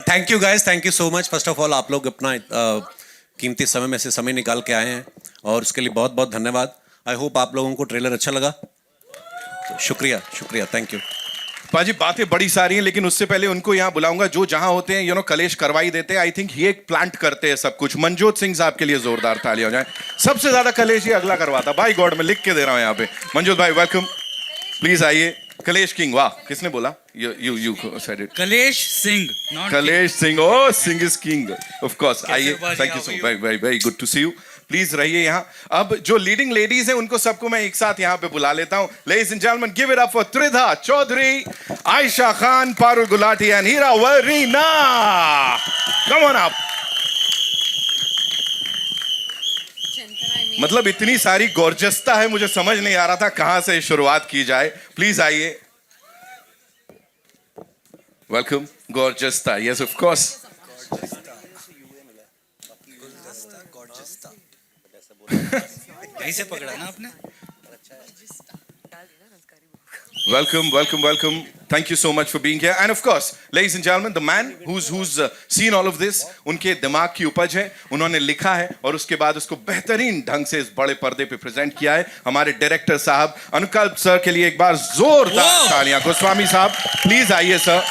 Thank you guys, thank you so much. First of all आप लोग अपना कीमती समय में से समय निकाल के आए हैं और उसके लिए बहुत बहुत धन्यवाद। आई होप आप लोगों को ट्रेलर अच्छा लगा। तो शुक्रिया शुक्रिया, थैंक यू। पाजी बातें बड़ी सारी हैं, लेकिन उससे पहले उनको यहाँ बुलाऊंगा जो जहां होते हैं, कलेश करवाई देते हैं। आई थिंक ये एक प्लांट करते हैं सब कुछ। मनजोत सिंह साहब के लिए जोरदार ताली हो जाए। सबसे ज्यादा कलेश ये अगला करवाता। बाय गॉड, मैं लिख के दे रहा हूं यहाँ पे। मनजोत भाई वेलकम, प्लीज आइए। कलेश किंग, वाह, किसने बोला? You said it. Kalesh Singh, not Kalesh Singh, oh Singh is king of course. आइए, बाजी, thank you how so are you? Very very very good to see you. Please रहिए यहाँ। अब जो लीडिंग लेडीज हैं उनको सबको मैं एक साथ यहाँ पे बुला लेता हूँ। Ladies and gentleman, give it up for Tridha Choudhury, Ayesha Khan, Parul Gulati and Heera Varina. Come on up. मतलब इतनी सारी गॉर्जसता है, मुझे समझ नहीं आ रहा था कहां से शुरुआत की जाए। प्लीज आइए। वेलकम गॉर्जसता। Yes of course. ऐसे पकड़ा ना आपने। Welcome, welcome, welcome. Thank you so much for being here. And of course, ladies and gentlemen, the man who's seen all of this, उनके दिमाग की उपज है, उन्होंने लिखा है और उसके बाद उसको बेहतरीन ढंग से इस बड़े पर्दे पे प्रेजेंट किया है हमारे डायरेक्टर साहब अनुकल्प सर के लिए एक बार जोरदार तालियां। गोस्वामी साहब प्लीज आइए सर।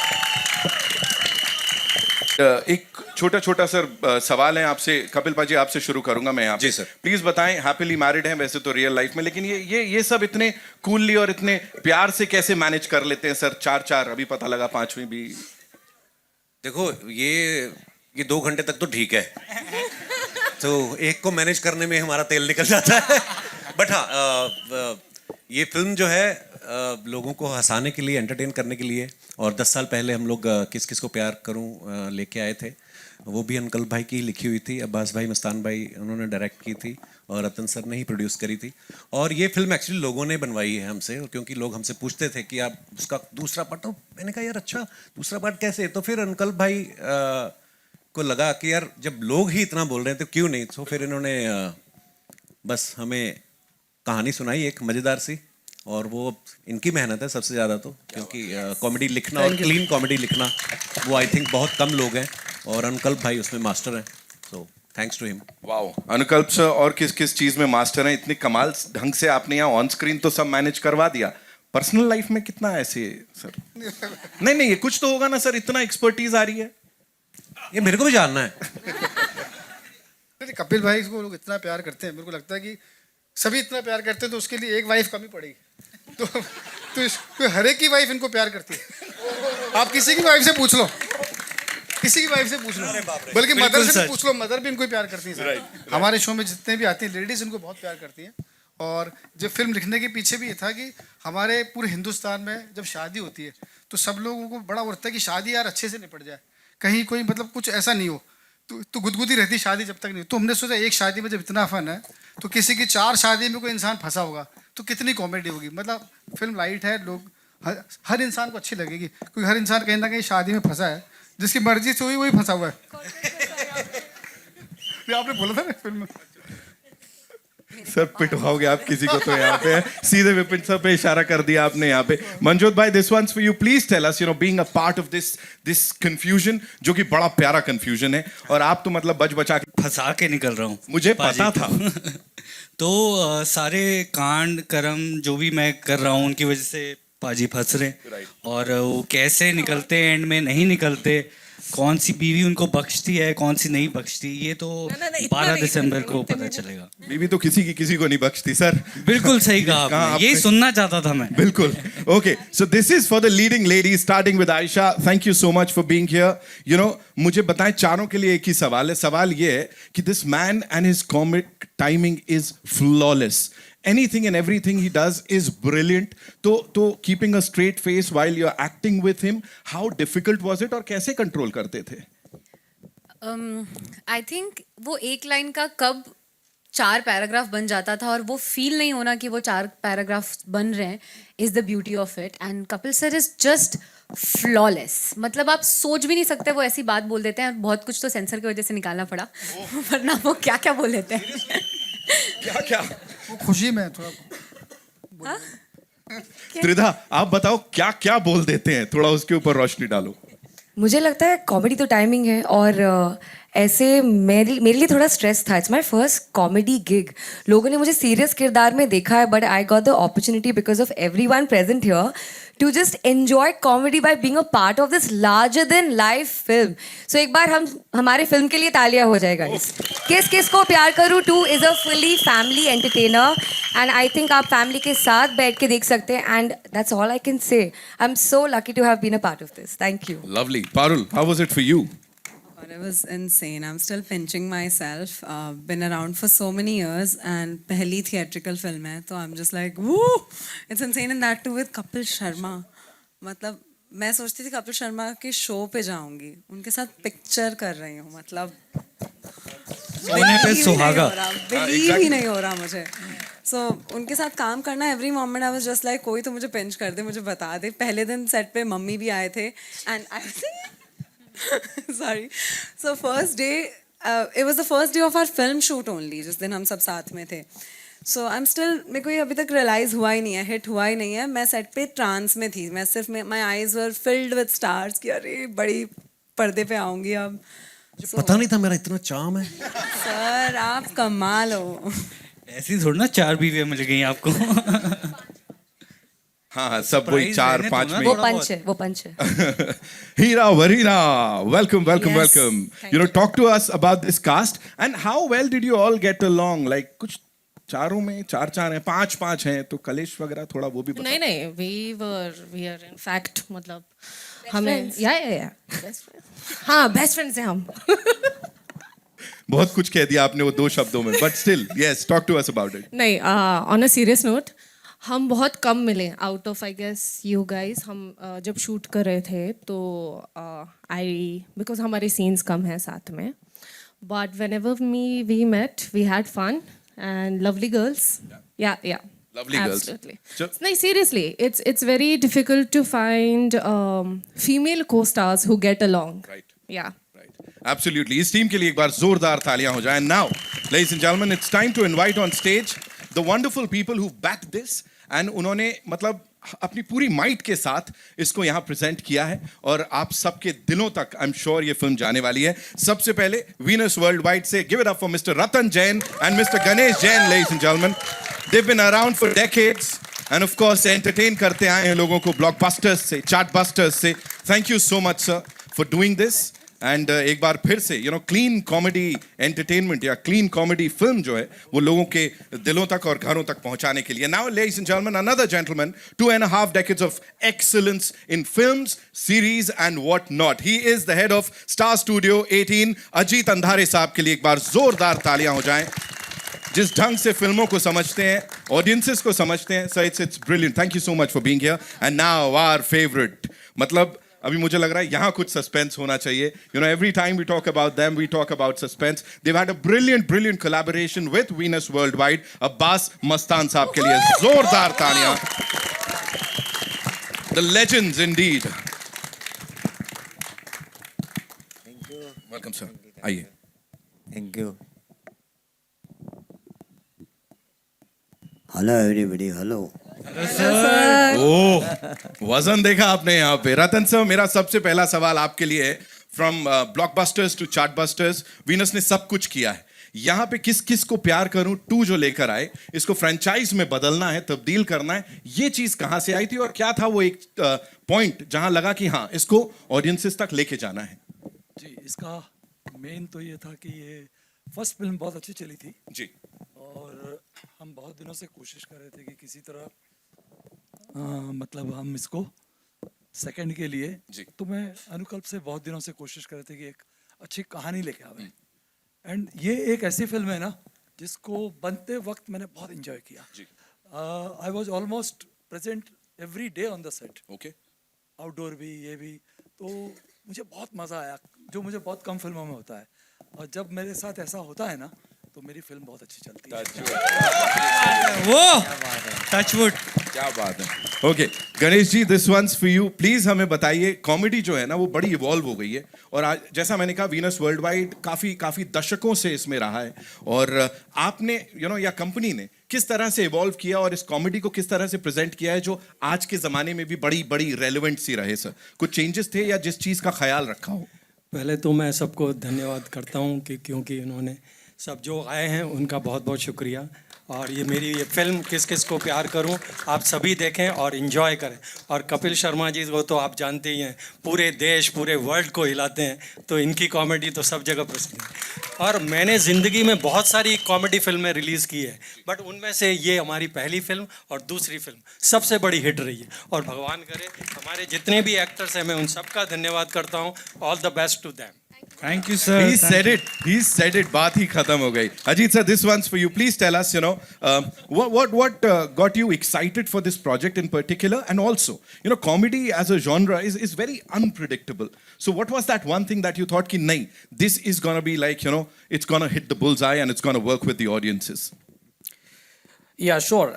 एक छोटा छोटा सर सवाल है आपसे। कपिल पाजी आपसे शुरू करूंगा मैं यहाँ पे। जी सर। प्लीज बताएं, हैप्पीली मैरिड हैं वैसे तो रियल लाइफ में, लेकिन ये सब इतने कूलली और इतने प्यार से कैसे मैनेज कर लेते हैं सर? 4 अभी पता लगा 5वीं भी। देखो ये 2 घंटे तक तो ठीक है, तो एक को मैनेज करने में हमारा तेल निकल जाता है। बट हाँ, ये फिल्म जो है लोगों को हंसाने के लिए, एंटरटेन करने के लिए, और 10 साल पहले हम लोग किस किस को प्यार करूं लेके आए थे। वो भी अनुकल्प भाई की लिखी हुई थी, अब्बास भाई, मस्तान भाई उन्होंने डायरेक्ट की थी और रतन सर ने ही प्रोड्यूस करी थी। और ये फिल्म एक्चुअली लोगों ने बनवाई है हमसे, क्योंकि लोग हमसे पूछते थे कि आप उसका दूसरा पार्ट, तो मैंने कहा यार अच्छा दूसरा पार्ट कैसे? तो फिर अनुकल्प भाई को लगा कि यार जब लोग ही इतना बोल रहे हैं तो क्यों नहीं। तो फिर इन्होंने बस हमें कहानी सुनाई एक मज़ेदार सी, और वो इनकी मेहनत है सबसे ज़्यादा तो, क्योंकि कॉमेडी लिखना और क्लीन कॉमेडी लिखना वो आई थिंक बहुत कम लोग हैं, और अनुकल्प भाई उसमें मास्टर हैं। So thanks to him. Wow, Anukalp sir और किस किस चीज में मास्टर हैं? इतने कमाल ढंग से आपने यहाँ ऑन स्क्रीन तो सब मैनेज करवा दिया, पर्सनल लाइफ में कितना ऐसे सर? नहीं, ये कुछ तो होगा ना सर, इतना एक्सपर्टीज आ रही है। ये मेरे को भी जानना है। कपिल भाई को लोग इतना प्यार करते हैं, मेरे को लगता है कि सभी इतना प्यार करते हैं तो उसके लिए एक वाइफ कमी पड़ेगी। तो हर एक की वाइफ इनको प्यार करती है। आप किसी की वाइफ से पूछ लो, किसी की वाइफ से पूछ लो, बल्कि मदर से भी पूछ लो, मदर भी इनको प्यार करती है। हमारे शो में जितने भी आते हैं लेडीज इनको बहुत प्यार करती हैं। और जब फिल्म लिखने के पीछे भी ये था कि हमारे पूरे हिंदुस्तान में जब शादी होती है तो सब लोगों को बड़ा उड़ता है कि शादी यार अच्छे से निपट जाए, कहीं कोई मतलब कुछ ऐसा नहीं हो, तो गुदगुदी रहती शादी जब तक नहीं। तो हमने सोचा एक शादी में जब इतना फन है तो किसी की 4 शादी में कोई इंसान फंसा होगा तो कितनी कॉमेडी होगी। मतलब फिल्म लाइट है, लोग हर इंसान को अच्छी लगेगी, क्योंकि हर इंसान कहीं ना कहीं शादी में फंसा है, जिसकी मर्जी से हुई वही फंसा हुआ है। आपने बोला था ना फिल्म में। सर पिटवाओगे आप किसी को तो यहाँ पे सीधे विपिन सर पे इशारा कर दिया आपने यहाँ पे। मनजोत भाई, this one's for you. Please tell us, being a part of this confusion, जो कि बड़ा प्यारा कंफ्यूजन है, और आप तो मतलब बच बचा के फंसा के निकल रहा हूँ। मुझे पता था। तो सारे कांड कर्म जो भी मैं कर रहा हूँ उनकी वजह से पाजी फंस रहे, और वो कैसे निकलते एंड में नहीं निकलते, कौन सी बीवी उनको बख्शती है कौन सी नहीं बख्शती, ये तो 12 दिसंबर को पता चलेगा। बीवी तो किसी को नहीं बख्शती सर। बिल्कुल सही कहा आपने, यही सुनना चाहता था मैं। बिल्कुल। Okay, so this is for the leading lady, starting with Ayesha. Thank you so much for being here. मुझे बताएं, चारों के लिए एक ही सवाल है। सवाल ये है कि this man and his comic timing is flawless. Anything and everything he does is brilliant. तो keeping a straight face while you're acting with him, how difficult was it, और कैसे कंट्रोल करते थे? आई थिंक वो एक line का कब 4 paragraph बन जाता था और वो फील नहीं होना कि वो 4 पैराग्राफ बन रहे हैं is the beauty of it. And Kapil sir is just flawless. मतलब आप सोच भी नहीं सकते, वो ऐसी बात बोल देते हैं. बहुत कुछ तो सेंसर की वजह से निकालना पड़ा, वरना वो क्या क्या बोल देते हैं. क्या वो खुशी में थोड़ा त्रिधा, आप बताओ क्या क्या बोल देते हैं, थोड़ा उसके ऊपर रोशनी डालो. मुझे लगता है कॉमेडी तो टाइमिंग है और ऐसे मेरे लिए थोड़ा स्ट्रेस था. It's my first comedy gig. लोगों ने मुझे सीरियस किरदार में देखा है but I got the opportunity because of everyone present here to just enjoy comedy by being a part of this larger than life film. So एक बार हमारे फिल्म के लिए तालियां हो जाएगा. किस किस को प्यार करूँ 2 is a fully family entertainer and I think आप फैमिली के साथ बैठ के देख सकते हैं and that's all I can say. I am so lucky to have been a part of this. Thank you. Lovely. Parul, how was it for you? God, it was insane. I'm still pinching myself. Been around for so many years and पहली theatrical film है तो I'm just like woo! It's insane and that too with Kapil Sharma. मतलब मैं सोचती थी कपिल शर्मा के show पे जाऊंगी उनके साथ पिक्चर कर रही हूँ मतलब सोने पे सुहागा. बिलीव ही नहीं हो रहा मुझे. सो उनके साथ काम करना every moment I was just like कोई तो मुझे पिंच कर दे मुझे बता दे. पहले दिन सेट पे मम्मी भी आए थे and I sorry. So first day, it was the first day of our film shoot only. जिस दिन हम सब साथ में थे. So I'm still मेरे को ये अभी तक रियलाइज हुआ ही नहीं है, हिट हुआ ही नहीं है. मैं सेट पे ट्रांस में थी. मैं सिर्फ my eyes were filled with stars कि अरे बड़ी पर्दे पे आऊँगी अब. पता नहीं था मेरा इतना चार्म है. सर आप कमाल हो. ऐसी थोड़ी ना 4 बीवियां मिल गई आपको. हाँ सब वही Surprise 4 रहने दो 5 ना में. वो थोड़ा पंच है वो पंच है. Hira Varina, welcome, welcome, Yes, welcome. thank You know, talk to us about this cast and how well did you all get along? Like कुछ चारों में 4 हैं, 5 हैं, तो कलेश वगैरह थोड़ा वो भी बताओ. नहीं नहीं वी आर इन फैक्ट मतलब हमें या हाँ बेस्ट फ्रेंड्स हैं हम. बहुत कुछ कह दिया आपने वो 2 शब्दों में, but still, yes, talk to us about it. नहीं ऑन अ सीरियस नोट हम बहुत कम मिले out of I guess you guys. हम जब शूट कर रहे थे तो आई बिकॉज हमारे सीन्स कम हैं साथ में but whenever we met we had fun and lovely girls. Yeah Lovely girls. Absolutely. So- No, seriously, it's very difficult to find female co-stars who get along. Right. Yeah. Right. Absolutely. इस team के लिए एक बार जोरदार तालियां हो जाएं. Now, ladies and gentlemen, it's time to invite on stage the wonderful people who backed this and उन्होंने मतलब अपनी पूरी माइट के साथ इसको यहाँ प्रेजेंट किया है और आप सबके दिलों तक आई एम श्योर ये फिल्म जाने वाली है. सबसे पहले वीनस वर्ल्ड वाइड से give it up for mister Ratan Jain and mister Ganesh Jain. Ladies and gentleman, they've been around for decades and of course entertain करते आए हैं लोगों को ब्लॉकबस्टर्स से, चार्टबस्टर्स से. Thank you so much sir for doing this and एक बार फिर से you know clean comedy entertainment या क्लीन कॉमेडी फिल्म जो है वो लोगों के दिलों तक और घरों तक पहुंचाने के लिए. Now ladies and gentleman, another gentleman, 2.5 decades of excellence in films, series and what not. He is the head of Star Studio 18. Ajit अंधारे साहब के लिए एक बार जोरदार तालियां हो जाएं. जिस ढंग से फिल्मों को समझते हैं, ऑडियंसेस को समझते हैं, so it's brilliant. Thank you so much for being here. And now our favourite, मतलब अभी मुझे लग रहा है यहाँ कुछ सस्पेंस होना चाहिए. You know every time we talk about them we talk about suspense. They've had a brilliant collaboration with Venus Worldwide वाइड. अब्बास मस्तान साहब के लिए जोरदार तालियां. The legends indeed. Welcome sir, आइए. Thank you. Hello everybody, hello. वजन देखा आपने यहाँ पे. रतन सर, मेरा सबसे पहला सवाल आपके लिए है. From blockbusters to chartbusters, Venus ने सब कुछ किया है. यहाँ पे किस किस को प्यार करूं 2 जो लेकर आए, इसको फ्रेंचाइज में बदलना है, तब्दील करना है, ये चीज कहाँ से आई थी और क्या था वो एक पॉइंट जहां लगा कि हाँ इसको ऑडियंसेस तक लेके जाना है? जी, इसका मेन तो ये था कि ये फर्स्ट फिल्म बहुत अच्छी चली थी जी. और हम बहुत दिनों से कोशिश कर रहे थे कि किसी तरह मतलब हम इसको सेकंड के लिए जी. तो मैं अनुकल्प से बहुत दिनों से कोशिश कर रहे थे कि एक अच्छी कहानी लेके आवे. एंड ये एक ऐसी फिल्म है ना जिसको बनते वक्त मैंने बहुत एंजॉय किया. I was almost present every day on the set. Okay. Outdoor भी ये भी. तो मुझे बहुत मज़ा आया जो मुझे बहुत कम फिल्मों में होता है. और जब मेरे साथ ऐसा होता है ना तो मेरी फिल्म बहुत अच्छी चलती है। वो टचवुड। क्या बात है। Okay Ganesh ji, this one's for you. Please हमें बताइए, कॉमेडी जो है ना वो बड़ी इवॉल्व हो गई है, और आज जैसा मैंने कहा वीनस वर्ल्ड वाइड काफी दशकों से इसमें रहा है, और आपने या कंपनी ने किस तरह से इवॉल्व किया और इस कॉमेडी को किस तरह से प्रेजेंट किया है जो आज के जमाने में भी बड़ी बड़ी रेलेवेंट सी रहे। सर कुछ चेंजेस थे या जिस चीज का ख्याल रखा हो? पहले तो मैं सबको धन्यवाद करता हूँ कि क्योंकि उन्होंने सब जो आए हैं उनका बहुत बहुत शुक्रिया। और ये मेरी ये फिल्म किस किस को प्यार करूं आप सभी देखें और इन्जॉय करें। और कपिल शर्मा जी वो तो आप जानते ही हैं, पूरे देश पूरे वर्ल्ड को हिलाते हैं, तो इनकी कॉमेडी तो सब जगह प्रसिद्ध है। और मैंने ज़िंदगी में बहुत सारी कॉमेडी फिल्में रिलीज़ की है, बट उनमें से ये हमारी पहली फिल्म और दूसरी फिल्म सबसे बड़ी हिट रही है। और भगवान करे हमारे जितने भी एक्टर्स हैं मैं उन सबका धन्यवाद करता हूँ। All the best to them. Thank you sir. He said it. He said it. बात ही खत्म हो गई। Ajit sir, this one's for you. Please tell us, what got you excited for this project in particular, and also, comedy as a genre is very unpredictable. So, what was that one thing that you thought कि नहीं, this is gonna be like, it's gonna hit the bullseye and it's gonna work with the audiences? Yeah, sure.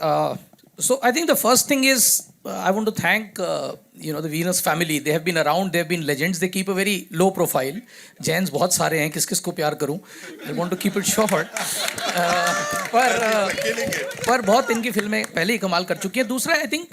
So I think the first thing is I want to thank the Venus family. They have been around. They have been legends. They keep a very low profile. Jains बहुत सारे हैं, किस किस को प्यार करूं? I want to keep it short. पर बहुत इनकी फिल्में पहले ही कमाल कर चुकी हैं। दूसरा आई थिंक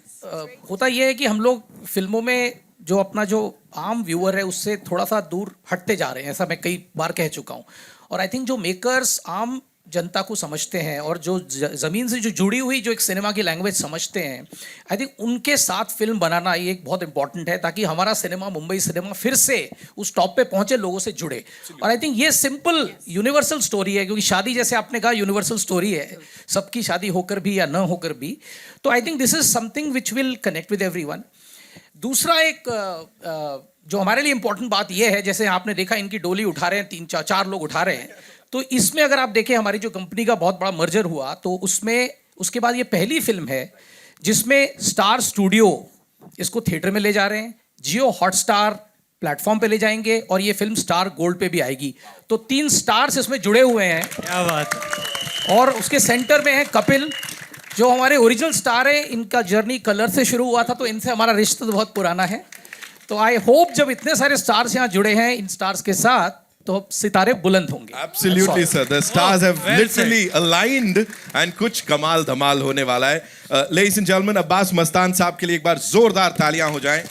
होता यह है कि हम लोग फिल्मों में जो अपना जो आम व्यूअर है उससे थोड़ा सा दूर हटते जा रहे हैं, ऐसा मैं कई बार कह चुका हूँ। और आई थिंक जो मेकर्स आम जनता को समझते हैं और जो ज़मीन से जो जुड़ी हुई जो एक सिनेमा की लैंग्वेज समझते हैं, आई थिंक उनके साथ फिल्म बनाना ये एक बहुत इंपॉर्टेंट है, ताकि हमारा सिनेमा, मुंबई सिनेमा फिर से उस टॉप पे पहुंचे, लोगों से जुड़े। और आई थिंक ये सिंपल यूनिवर्सल स्टोरी है, क्योंकि शादी जैसे आपने कहा यूनिवर्सल स्टोरी है, सबकी शादी होकर भी या न होकर भी। तो I think this is something which will connect with everyone. दूसरा एक जो हमारे लिए इंपॉर्टेंट बात यह है, जैसे आपने देखा इनकी डोली उठा रहे हैं, 3-4 लोग उठा रहे हैं, तो इसमें अगर आप देखें हमारी जो कंपनी का बहुत बड़ा मर्जर हुआ, तो उसमें उसके बाद ये पहली फिल्म है जिसमें स्टार स्टूडियो इसको थिएटर में ले जा रहे हैं, जियो हॉटस्टार प्लेटफॉर्म पे ले जाएंगे, और ये फिल्म स्टार गोल्ड पे भी आएगी। तो 3 स्टार्स इसमें जुड़े हुए हैं। क्या बात है। और उसके सेंटर में है कपिल, जो हमारे ओरिजिनल स्टार है। इनका जर्नी कलर से शुरू हुआ था, तो इनसे हमारा रिश्ता तो बहुत पुराना है। तो आई होप जब इतने सारे स्टार्स यहाँ जुड़े हैं इन स्टार्स के साथ, तो सितारे बुलंद होंगे। Absolutely sir, the stars have well literally aligned and कुछ कमाल धमाल होने वाला है। Ladies and gentlemen, Abbas Mastan साहब के लिए एक बार जोरदार तालियां हो जाएं।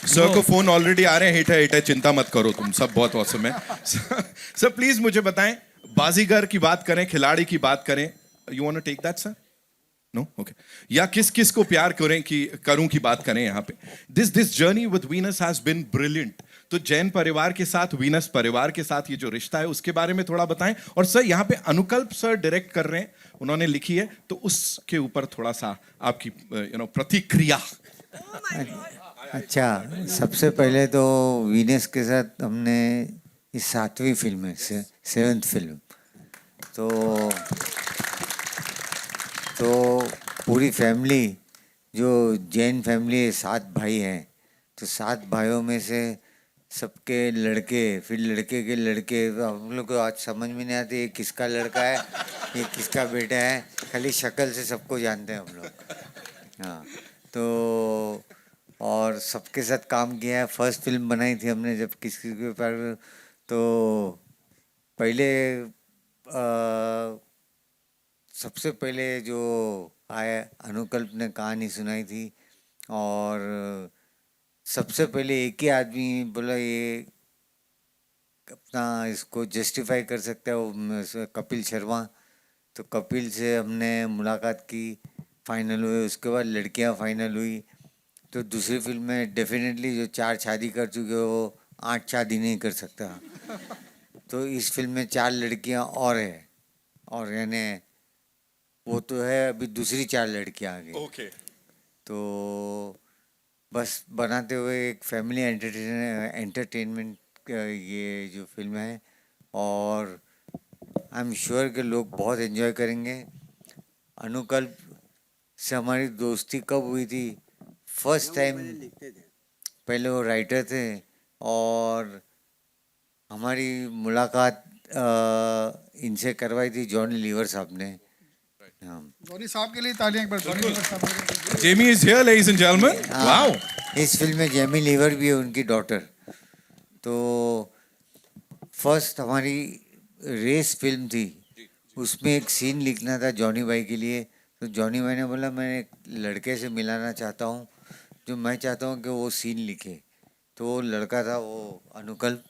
सर को फोन ऑलरेडी आ रहे हैं, हिट है, चिंता मत करो तुम, सब बहुत औसम है। सर प्लीज मुझे बताएं, बाजीगर की बात करें, खिलाड़ी की बात करें, you want to take that sir? No okay. या किस किस को प्यार करूं की बात करें यहाँ पे। This journey with Venus has been brilliant. तो जैन परिवार के साथ, वीनस परिवार के साथ ये जो रिश्ता है उसके बारे में थोड़ा बताएं। और सर यहाँ पे अनुकल्प सर डायरेक्ट कर रहे हैं, उन्होंने लिखी है, तो उसके ऊपर थोड़ा सा आपकी प्रतिक्रिया। अच्छा, सबसे पहले तो वीनस के साथ हमने इस 7वीं फिल्म है, 7th फिल्म, तो पूरी फैमिली, जो जैन फैमिली है, 7 भाई हैं, तो 7 भाइयों में से सबके लड़के, फिर लड़के के लड़के, हम लोग को आज समझ में नहीं आती ये किसका लड़का है, ये किसका बेटा है, खाली शक्ल से सबको जानते हैं हम लोग। हाँ, तो और सबके साथ काम किया है। फर्स्ट फिल्म बनाई थी हमने जब किसी के पास, तो पहले सबसे पहले जो आया अनुकल्प ने कहानी सुनाई थी, और सबसे पहले एक ही आदमी बोला ये अपना इसको जस्टिफाई कर सकता है, वो कपिल शर्मा। तो कपिल से हमने मुलाकात की, फाइनल हुए, उसके बाद लड़कियां फाइनल हुई। तो दूसरी फिल्म में डेफिनेटली जो 4 शादी कर चुके हो, 8 शादी नहीं कर सकता। तो इस फिल्म में 4 लड़कियां और है, और यानी वो तो है, अभी दूसरी 4 लड़कियां आ गई। ओके। तो बस बनाते हुए एक फैमिली एंटरटेनमेंट ये जो फिल्म है, और आई एम श्योर कि लोग बहुत एंजॉय करेंगे। अनुकल्प से हमारी दोस्ती कब हुई थी? फर्स्ट टाइम, पहले वो राइटर थे, और हमारी मुलाकात इनसे करवाई थी जॉनी लीवर साहब ने। हाँ। जॉनी साहब के लिए तालियां एक बार जॉनी लीवर साहब के लिए। Jamie is here, ladies and gentlemen. Wow. इस फिल्म में जेमी लीवर भी है, उनकी डॉटर। तो फर्स्ट हमारी रेस फिल्म थी, उसमें एक सीन लिखना था जॉनी भाई के लिए। तो जॉनी भाई ने बोला मैं एक लड़के से मिलाना चाहता हूँ जो मैं चाहता हूँ कि वो सीन लिखे। तो वो लड़का था वो अनुकल्प।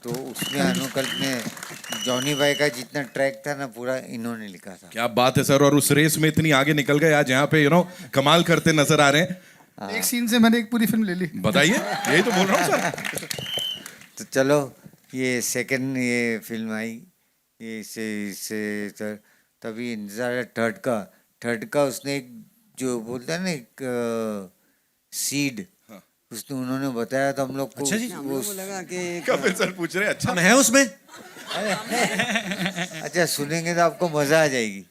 तो उसमें अनुकल्प में जॉनी भाई का जितना ट्रैक था ना पूरा इन्होंने लिखा था। क्या बात है सर, और उस रेस में इतनी आगे निकल गए आज यहाँ पे कमाल करते नजर आ रहे हैं। एक सीन से मैंने एक पूरी फिल्म ले ली। बताइए, यही तो बोल रहा हूँ सर। तो चलो ये सेकंड ये फिल्म आई, ये इससे तभी इंतजार है थर्ड का उसने एक जो बोलता है ना एक सीड उसने उन्होंने बताया तो हम लोग को। अच्छा जी, वो लगा कि कपिल सर पूछ रहे हैं अच्छा हम हैं उसमें। अच्छा सुनेंगे तो आपको मजा आ जाएगी।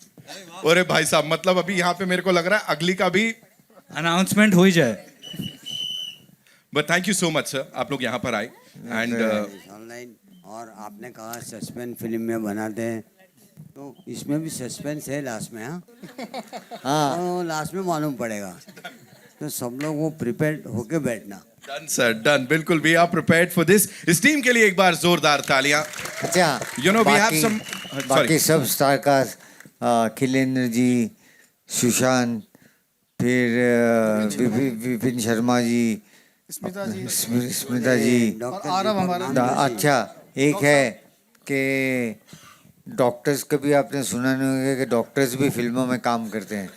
अरे भाई साहब, मतलब अभी यहाँ पे मेरे को लग रहा है अगली का भी अनाउंसमेंट हो ही जाए। But thank you so much sir, आप लोग यहाँ पर आए एंड ऑनलाइन। और आपने कहा सस्पेंस फिल्म में बनाते हैं, तो इसमें भी सस्पेंस है लास्ट में। हाँ तो लास्ट में मालूम पड़ेगा, तो सब लोग वो प्रिपेयर्ड होके बैठना। डन सर, डन, बिल्कुल। We are prepared for this. इस टीम के लिए एक बार जोरदार तालियां। अच्छा वी हैव सम बाकी सब स्टार कास्ट, खिलेंद्र जी, सुशांत, फिर विपिन शर्मा जी, स्मिता जी, और आरव हमारा। अच्छा एक है कि डॉक्टर्स का भी आपने सुना नहीं होगा कि डॉक्टर्स भी फिल्मों में काम करते हैं,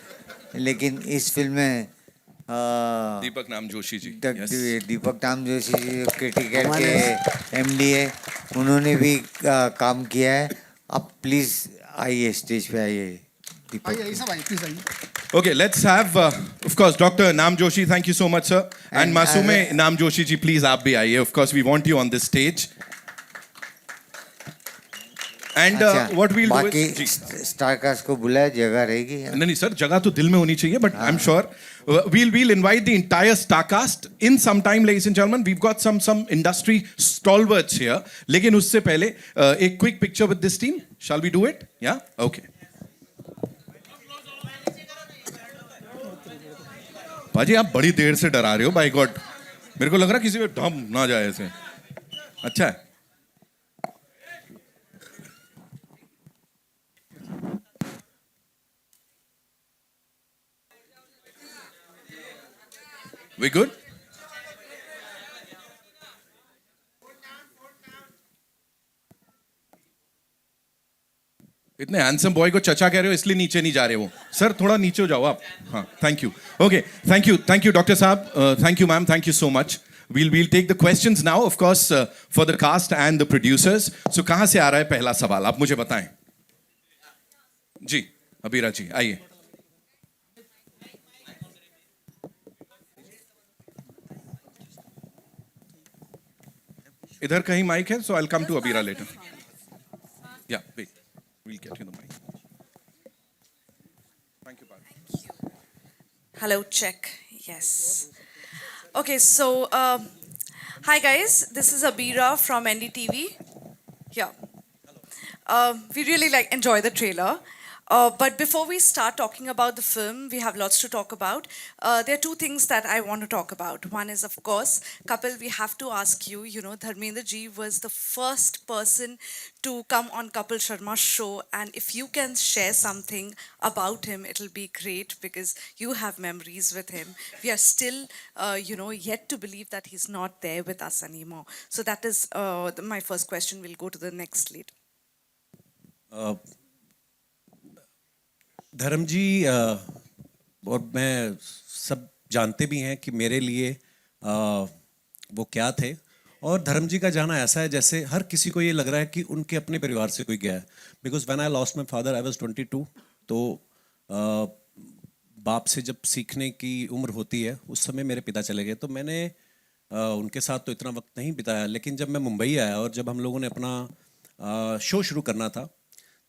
लेकिन इस फिल्म में दीपक नाम जोशी जी, दीपक नाम जोशी जी क्रिटिकल के एमडी है, उन्होंने भी काम किया है। आप प्लीज आइए, स्टेज पे आइए दीपक। आइए सब आइए, प्लीज आइए। Okay, let's have, of course, Dr. Naam Joshi, thank you so much, sir. And Masume Naam Joshi ji, please, aap bhi aiye. Of course, we want you on this stage. And what we'll do बाकी is... star cast को बुलाया, जगह रहेगी। नहीं sir, जगह तो दिल में होनी चाहिए, but I'm sure we'll invite the entire star cast in some time, ladies and gentlemen. We've got some industry stalwarts here. लेकिन उससे पहले एक quick picture with this team. Shall we do it? Yeah? Okay. बाजी आप बड़ी देर से डरा रहे हो, बाय गॉड। मेरे को लग रहा किसी पे ढम ना जाए ऐसे। अच्छा है। We good? इतने हैंडसम बॉय को चचा कह रहे हो इसलिए नीचे नहीं जा रहे वो। सर थोड़ा नीचे हो जाओ आप। हाँ, thank you. Okay, thank you doctor साहब, thank you ma'am, thank you so much. We'll take the questions now, of course, for the cast and the producers. So कहाँ से आ रहा है पहला सवाल, आप मुझे बताएं। जी, अबीरा जी आइए। इधर कहीं माइक है, so I'll come to Abira later. Yeah, wait. We'll get you the mic. Thank you, Bharti. Hello, check. Yes. Okay, so hi guys, this is Abira from NDTV. Yeah. We really enjoy the trailer. But before we start talking about the film, we have lots to talk about. There are two things that I want to talk about. One is, of course, Kapil, we have to ask you, Dharmendra ji was the first person to come on Kapil Sharma's show. And if you can share something about him, it'll be great because you have memories with him. We are still, yet to believe that he's not there with us anymore. So that is my first question. We'll go to the next lead. धर्म जी और मैं सब जानते भी हैं कि मेरे लिए वो क्या थे, और धर्म जी का जाना ऐसा है जैसे हर किसी को ये लग रहा है कि उनके अपने परिवार से कोई गया है। Because when I lost my father I was 22, तो बाप से जब सीखने की उम्र होती है उस समय मेरे पिता चले गए, तो मैंने उनके साथ तो इतना वक्त नहीं बिताया। लेकिन जब मैं मुंबई आया और जब हम लोगों ने अपना शो शुरू करना था,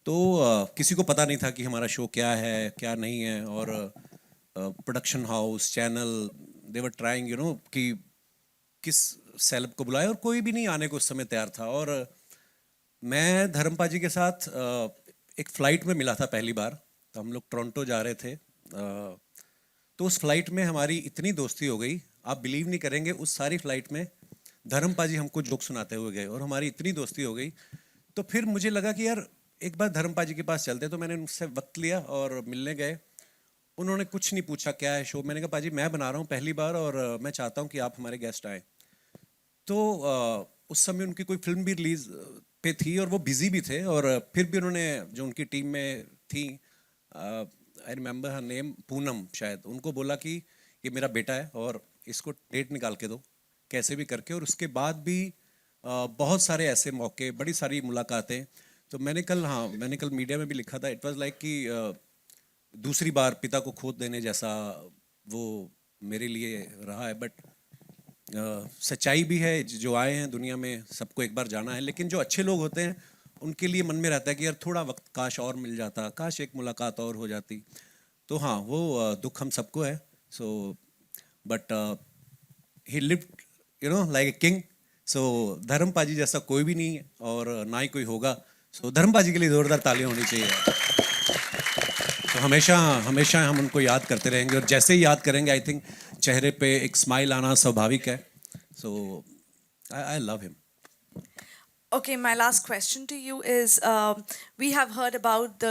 तो किसी को पता नहीं था कि हमारा शो क्या है क्या नहीं है, और production house channel they were trying कि किस सेलेब को बुलाए, और कोई भी नहीं आने को उस समय तैयार था। और मैं धर्मपा जी के साथ एक फ़्लाइट में मिला था पहली बार। तो हम लोग टोरंटो जा रहे थे। तो उस फ्लाइट में हमारी इतनी दोस्ती हो गई, आप बिलीव नहीं करेंगे, उस सारी फ्लाइट में धर्मपा जी हमको जोक सुनाते हुए गए और हमारी इतनी दोस्ती हो गई। तो फिर मुझे लगा कि यार एक बार धर्मपा जी के पास चलते। तो मैंने उनसे वक्त लिया और मिलने गए। उन्होंने कुछ नहीं पूछा क्या है शो। मैंने कहा पाजी मैं बना रहा हूँ पहली बार और मैं चाहता हूँ कि आप हमारे गेस्ट आएँ। तो उस समय उनकी कोई फिल्म भी रिलीज पे थी और वो बिजी भी थे, और फिर भी उन्होंने जो उनकी टीम में थी, I remember her name, Poonam शायद, उनको बोला कि ये मेरा बेटा है और इसको डेट निकाल के दो कैसे भी करके। और उसके बाद भी बहुत सारे ऐसे मौके, बड़ी सारी मुलाकातें। तो मैंने कल मीडिया में भी लिखा था, इट वाज लाइक कि दूसरी बार पिता को खो देने जैसा वो मेरे लिए रहा है। बट सच्चाई भी है, जो आए हैं दुनिया में सबको एक बार जाना है। लेकिन जो अच्छे लोग होते हैं उनके लिए मन में रहता है कि यार थोड़ा वक्त काश और मिल जाता, काश एक मुलाकात और हो जाती। तो हाँ, वो दुख हम सबको है। So but he lived you know like a king. So धर्मपा जी जैसा कोई भी नहीं है और ना ही कोई होगा। सो धर्मपा जी के लिए ज़ोरदार तालियां होनी चाहिए। तो हमेशा हमेशा हम उनको याद करते रहेंगे, और जैसे ही याद करेंगे आई थिंक चेहरे पे एक स्माइल आना स्वाभाविक है। So I love him. Okay, my last question to you is, we have heard about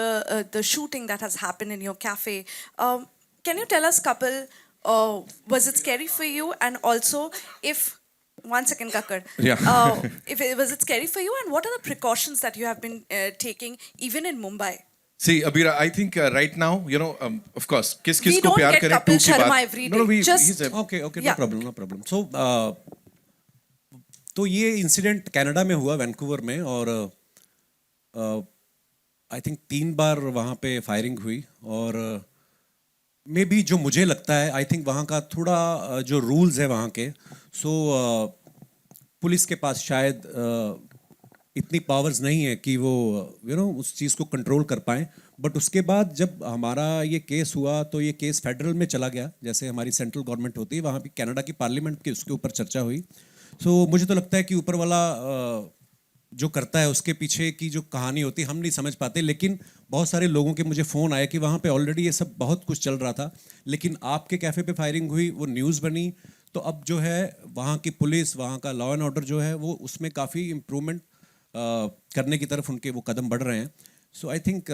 the shooting that has happened in your cafe. Can you tell us, Kapil, was it scary for you? And also, if one second, Kakar. Yeah. Was it scary for you? And what are the precautions that you have been taking even in Mumbai? See, Abira, I think right now, you know, of course, किस We को don't प्यार get करें Kapil टू की Sharma बात। every No, day. Just- he's a- okay Yeah. No problem. So तो ये incident Canada में हुआ, वैंकूवर में, और आई थिंक 3 बार वहाँ पे फायरिंग हुई। और मे बी जो मुझे लगता है, आई थिंक वहाँ का थोड़ा जो रूल्स है वहाँ के, सो पुलिस के पास शायद इतनी पावर्स नहीं है कि वो उस चीज़ को कंट्रोल कर पाएँ। बट उसके बाद जब हमारा ये केस हुआ तो ये केस फेडरल में चला गया, जैसे हमारी सेंट्रल गवर्नमेंट होती है, वहाँ भी कनाडा की पार्लियामेंट की उसके ऊपर चर्चा हुई। सो मुझे तो लगता है कि ऊपर वाला जो करता है उसके पीछे की जो कहानी होती है हम नहीं समझ पाते। लेकिन बहुत सारे लोगों के मुझे फ़ोन आए कि वहाँ पे ऑलरेडी ये सब बहुत कुछ चल रहा था, लेकिन आपके कैफ़े पे फायरिंग हुई, वो न्यूज़ बनी। तो अब जो है वहाँ की पुलिस, वहाँ का लॉ एंड ऑर्डर जो है वो उसमें काफ़ी इम्प्रूवमेंट करने की तरफ उनके वो कदम बढ़ रहे हैं। सो आई थिंक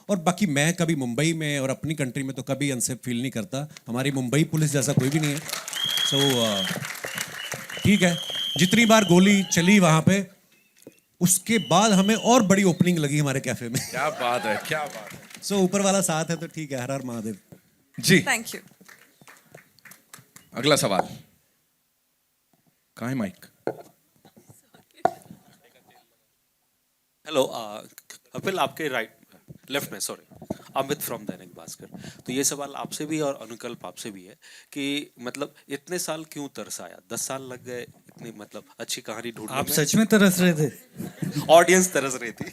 और बाकी मैं कभी मुंबई में और अपनी कंट्री में तो कभी अनसेफ फील नहीं करता। हमारी मुंबई पुलिस जैसा कोई भी नहीं है। सो ठीक है, जितनी बार गोली चली वहाँ पे, उसके बाद हमें और बड़ी ओपनिंग लगी हमारे कैफे में। क्या बात है, क्या बात है। सो ऊपर वाला साथ है तो ठीक है। हर हर महादेव जी। Thank you. अगला सवाल। कहाँ है माइक? हेलो कपिल, आपके लेफ्ट में, सॉरी, अमित फ्रॉम दैनिक भास्कर। तो ये सवाल आपसे भी और अनुकल्प आपसे भी है कि मतलब इतने साल क्यों तरस आया? 10 साल लग गए इतनी मतलब अच्छी कहानी ढूंढने आप में। सच में तरस रहे थे? ऑडियंस तरस रही थी।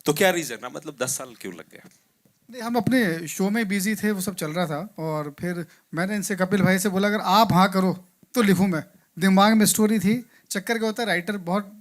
तो क्या रीजन है, मतलब 10 साल क्यों लग गए? नहीं, हम अपने शो में बिजी थे, वो सब चल रहा था। और फिर मैंने इनसे, कपिल भाई से बोला अगर आप हाँ करो तो लिखूँ मैं। दिमाग में स्टोरी थी। चक्कर क्या होता है, राइटर बहुत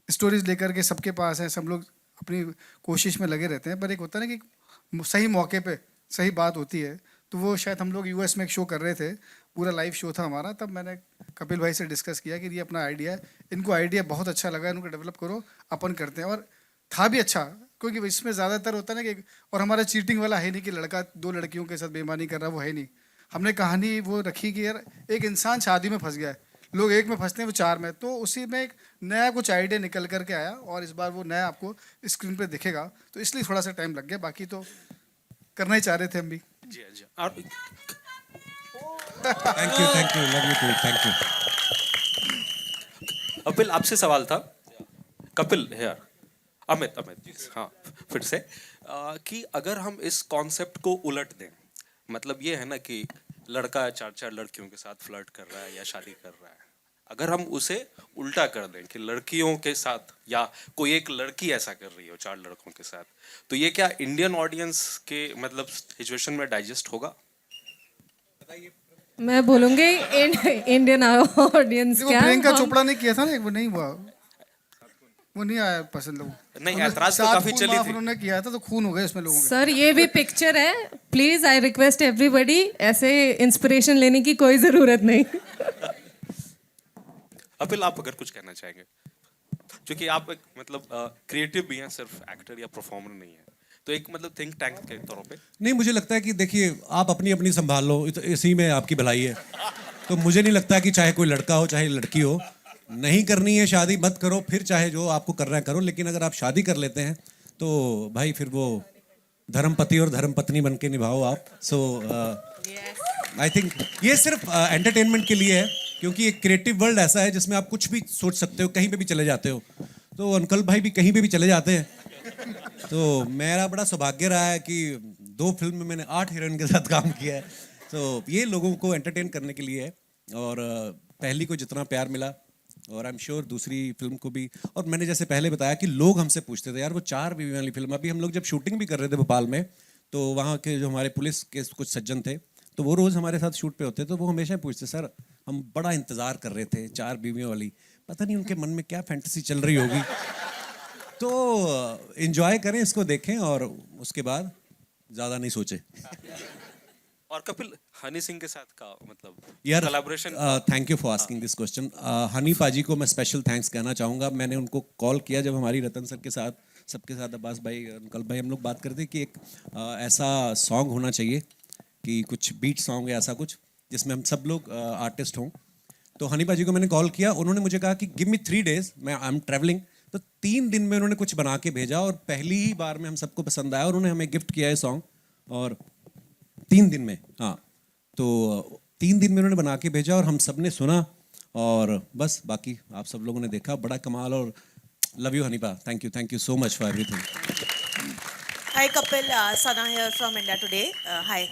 स्टोरीज लेकर के सबके पास है, सब लोग अपनी कोशिश में लगे रहते हैं, पर एक होता है ना कि सही मौके पे सही बात होती है। तो वो शायद हम लोग यूएस में एक शो कर रहे थे, पूरा लाइव शो था हमारा, तब मैंने कपिल भाई से डिस्कस किया कि ये अपना आइडिया है, इनको आइडिया बहुत अच्छा लगा, इनको डेवलप करो, अपन करते हैं। और था भी अच्छा, क्योंकि इसमें ज़्यादातर होता है ना कि, और हमारा चीटिंग वाला है नहीं कि लड़का 2 लड़कियों के साथ बेईमानी कर रहा है, वो है नहीं। हमने कहानी वो रखी कि यार एक इंसान शादी में फंस गया है, लोग एक में फंसते हैं, वो 4 में, तो उसी में एक नया कुछ आइडिया निकल करके आया, और इस बार वो नया आपको स्क्रीन पे दिखेगा। तो इसलिए थोड़ा सा टाइम लग गया, बाकी तो करना ही चाह रहे थे हम भी। जी जी। और thank you, love you too, thank you. Kapil, आपसे सवाल था। कपिल यार, अमित जी, हाँ फिर से कि अगर हम इस कॉन्सेप्ट को उलट दें, मतलब ये है ना कि लड़का 4 लड़कियों के साथ फ्लर्ट कर रहा है या शादी कर रहा है, अगर हम उसे उल्टा कर दें कि लड़कियों के साथ या कोई एक लड़की ऐसा कर रही हो 4 लड़कों के साथ, तो ये क्या इंडियन ऑडियंस के मतलब सिचुएशन में डाइजेस्ट होगा? मैं बोलूंगी इंडियन ऑडियंस वो क्या प्रियंका हम- चोपड़ा ने किया था ना, वो नहीं हुआ। वो नहीं आया पसंद लोगों नहीं, ऐतराज तो काफी चली थी। उन्होंने किया था तो खून हो गए इसमें लोगों के। सर ये भी पिक्चर है, प्लीज आई रिक्वेस्ट एवरीबॉडी, ऐसे इंस्पिरेशन लेने की कोई जरूरत नहीं। अपिल, आप अगर कुछ कहना चाहेंगे, क्योंकि आप एक मतलब क्रिएटिव भी हैं, सिर्फ एक्टर या परफॉर्मर नहीं है, तो एक मतलब थिंक टैंक के तौर पे। नहीं, मुझे लगता है कि देखिए, आप अपनी अपनी संभाल लो, इसी में आपकी भलाई है। तो मुझे नहीं लगता कि चाहे कोई लड़का हो चाहे लड़की हो, नहीं करनी है शादी मत करो, फिर चाहे जो आपको करना है करो, लेकिन अगर आप शादी कर लेते हैं तो भाई फिर वो धर्मपति और धर्मपत्नी बन के निभाओ आप। सो आई थिंक ये सिर्फ एंटरटेनमेंट के लिए है, क्योंकि एक क्रिएटिव वर्ल्ड ऐसा है जिसमें आप कुछ भी सोच सकते हो, कहीं पे भी चले जाते हो। तो अंकल भाई भी कहीं पे भी चले जाते हैं। तो मेरा बड़ा सौभाग्य रहा है कि 2 फिल्म में मैंने 8 हीरोइन के साथ काम किया है। तो ये लोगों को एंटरटेन करने के लिए है, और पहली को जितना प्यार मिला, और आई एम श्योर दूसरी फिल्म को भी। और मैंने जैसे पहले बताया कि लोग हमसे पूछते थे, यार वो 4 बीवी वाली फिल्म, अभी हम लोग जब शूटिंग भी कर रहे थे भोपाल में, तो वहाँ के जो हमारे पुलिस के कुछ सज्जन थे, तो वो रोज़ हमारे साथ शूट पे होते, तो वो हमेशा पूछते, सर हम बड़ा इंतज़ार कर रहे थे 4 बीवियों वाली, पता नहीं उनके मन में क्या फैंटेसी चल रही होगी। तो एंजॉय करें, इसको देखें, और उसके बाद ज़्यादा नहीं सोचें। और कपिल, हनी सिंह के साथ का मतलब यार collaboration. Thank you for asking this question. Honey पाजी को मैं स्पेशल थैंक्स कहना चाहूँगा। मैंने उनको कॉल किया जब हमारी रतन सर के साथ, सबके साथ, अब्बास भाई, अंकल भाई, हम लोग बात करते थे कि एक ऐसा सॉन्ग होना चाहिए कि कुछ बीट सॉन्ग या ऐसा कुछ जिसमें हम सब लोग आर्टिस्ट हों। तो हनी पाजी को मैंने कॉल किया, उन्होंने मुझे कहा कि गिव मी 3 days, मैं आई एम ट्रैवलिंग। तो 3 दिन में उन्होंने कुछ बना के भेजा, और पहली ही बार में हम सबको पसंद आया, और उन्होंने हमें गिफ्ट किया है सॉन्ग। और 3 दिन में, हाँ, तो 3 दिन में उन्होंने बना के भेजा, और हम सब ने सुना, और बस बाकी आप सब लोगों ने देखा। बड़ा कमाल, और लव यू हनीपा, thank you so much for everything. Hi Kapil, Sana here from India today. Hi,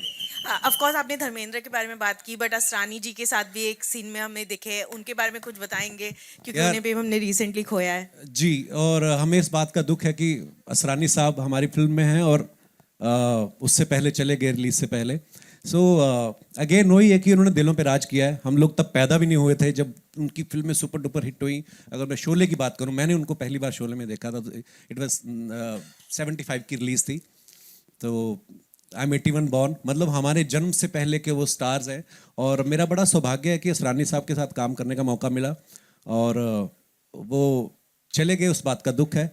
of course आपने धर्मेंद्र के बारे में बात की, बट असरानी जी के साथ भी एक सीन में हमने देखे, उनके बारे में कुछ बताएंगे, क्योंकि उन्हें भी हमने रिसेंटली खोया है। जी, और हमें इस बात का दुख है कि असरानी साहब हमारी फिल्म में हैं, और उससे पहले चले गए, रिलीज से पहले। सो अगेन वही है कि उन्होंने दिलों पे राज किया है। हम लोग तब पैदा भी नहीं हुए थे जब उनकी फिल्में सुपर डुपर हिट हुई। अगर मैं शोले की बात करूं, मैंने उनको पहली बार शोले में देखा था, इट वाज 75 की रिलीज थी। तो आई एम 81 बॉर्न, मतलब हमारे जन्म से पहले के वो स्टार्स हैं। और मेरा बड़ा सौभाग्य है कि असरानी साहब के साथ काम करने का मौका मिला, और वो चले गए, उस बात का दुख है,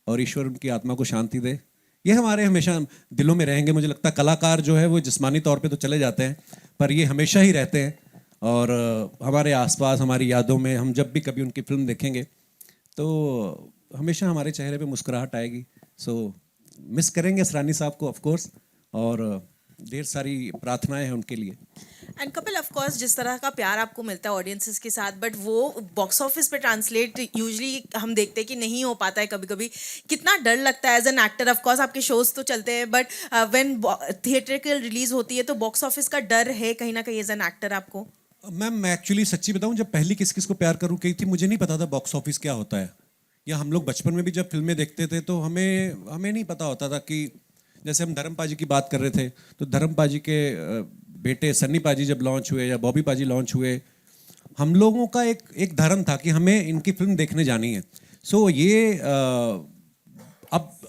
और ईश्वर उनकी आत्मा को शांति दे। ये हमारे हमेशा दिलों में रहेंगे। मुझे लगता है कलाकार जो है वो जिस्मानी तौर पे तो चले जाते हैं, पर ये हमेशा ही रहते हैं, और हमारे आसपास, हमारी यादों में। हम जब भी कभी उनकी फिल्म देखेंगे तो हमेशा हमारे चेहरे पे मुस्कुराहट आएगी। सो मिस करेंगे असरानी साहब को ऑफ कोर्स, और ढेर सारी प्रार्थनाएं हैं उनके लिए। एंड कपिल, ऑफ कोर्स जिस तरह का प्यार आपको मिलता है ऑडियंसेस के साथ, बट वो बॉक्स ऑफिस पे ट्रांसलेट यूजुअली हम देखते हैं कि नहीं हो पाता है कभी कभी। कितना डर लगता है as an actor? Of course आपके शोज तो चलते हैं, बट व्हेन थिएट्रिकल रिलीज होती है तो बॉक्स ऑफिस का डर है कहीं ना कहीं एज एन एक्टर आपको? मैम, मैं एक्चुअली सच्ची बताऊं, जब पहली किस किस को प्यार करूं कही थी, मुझे नहीं पता था बॉक्स ऑफिस क्या होता है। या हम लोग बचपन में भी जब फिल्में देखते थे तो हमें नहीं पता होता था कि, जैसे हम धर्म पाजी की बात कर रहे थे, तो धर्म पाजी के बेटे सन्नी पाजी जब लॉन्च हुए या बॉबी पाजी लॉन्च हुए, हम लोगों का एक धर्म था कि हमें इनकी फिल्म देखने जानी है। सो ये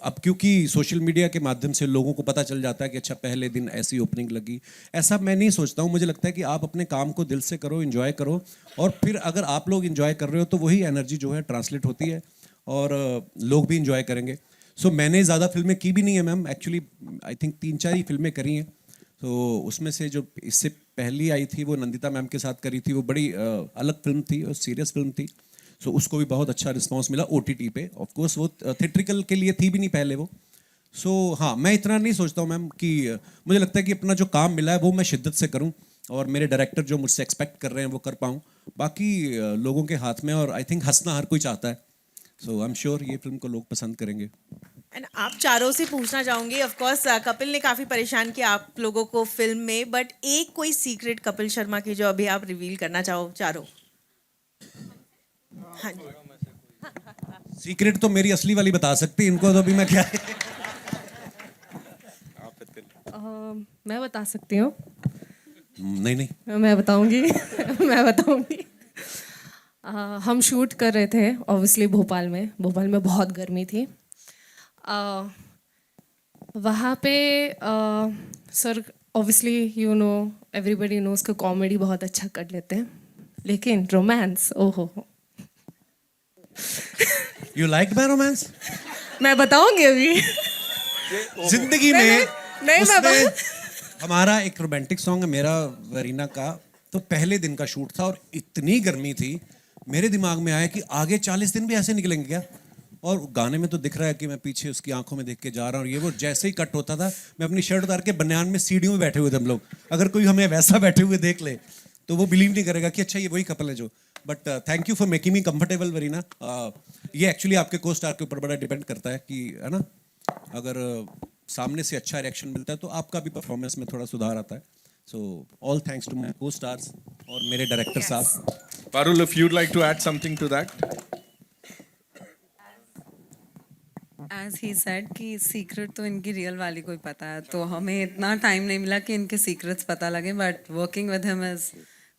अब क्योंकि सोशल मीडिया के माध्यम से लोगों को पता चल जाता है कि अच्छा पहले दिन ऐसी ओपनिंग लगी, ऐसा मैं नहीं सोचता हूँ। मुझे लगता है कि आप अपने काम को दिल से करो, एंजॉय करो, और फिर अगर आप लोग एंजॉय कर रहे हो तो वही एनर्जी जो है ट्रांसलेट होती है, और लोग भी एंजॉय करेंगे। सो मैंने ज़्यादा फिल्में की भी नहीं है मैम, एक्चुअली आई थिंक 3-4 ही फिल्में करी हैं। तो उसमें से जो इससे पहली आई थी वो नंदिता मैम के साथ करी थी, वो बड़ी अलग फिल्म थी और सीरियस फिल्म थी। सो उसको भी बहुत अच्छा रिस्पांस मिला OTT पे। ऑफ कोर्स वो थिएट्रिकल के लिए थी भी नहीं पहले वो। सो हाँ, मैं इतना नहीं सोचता हूँ मैम कि मुझे लगता है कि अपना जो काम मिला है वो मैं शिद्दत से करूँ, और मेरे डायरेक्टर जो मुझसे एक्सपेक्ट कर रहे हैं वो कर पाऊँ। बाकी लोगों के हाथ में, और आई थिंक हंसना हर कोई चाहता है। सो आई एम श्योर ये फिल्म को लोग पसंद करेंगे। एंड आप चारों से पूछना चाहूंगी, ऑफ कोर्स कपिल ने काफी परेशान किया आप लोगों को फिल्म में, बट एक कोई सीक्रेट कपिल शर्मा की जो अभी आप रिवील करना चाहो चारों? हाँ जी। सीक्रेट तो मेरी असली वाली बता सकती, इनको तो अभी मैं क्या मैं बता सकती हूँ। नहीं मैं बताऊंगी। मैं बताऊंगी। हम शूट कर रहे थे ऑब्वियसली भोपाल में बहुत गर्मी थी। वहाँ पे sir obviously you know everybody knows का कॉमेडी बहुत अच्छा कर लेते हैं, लेकिन रोमांस ओहो यू लाइक माय रोमांस? मैं बताऊंगी अभी। जिंदगी में नहीं उसने हमारा एक रोमांटिक सॉन्ग है मेरा वरीना का, तो पहले दिन का शूट था और इतनी गर्मी थी, मेरे दिमाग में आया कि आगे 40 दिन भी ऐसे निकलेंगे क्या। और गाने में तो दिख रहा है कि मैं पीछे उसकी आंखों में देख के जा रहा हूँ, और ये वो जैसे ही कट होता था मैं अपनी शर्ट उतार के बनियान में सीढ़ियों में बैठे हुए थे हम लोग। अगर कोई हमें वैसा बैठे हुए देख ले तो वो बिलीव नहीं करेगा कि अच्छा ये वही कपल है जो। But thank you for making me comfortable Varina. ये एक्चुअली आपके को स्टार के ऊपर बड़ा डिपेंड करता है कि है ना, अगर सामने से अच्छा रिएक्शन मिलता है तो आपका भी परफॉर्मेंस में थोड़ा सुधार आता है। So all thanks to my costars और मेरे डायरेक्टर साहब। Parul, if you'd like to add something to that. As he said कि सीक्रेट तो इनकी रियल वाली को ही पता है, तो हमें इतना टाइम नहीं मिला कि इनके सीक्रेट्स पता लगे, but working with him is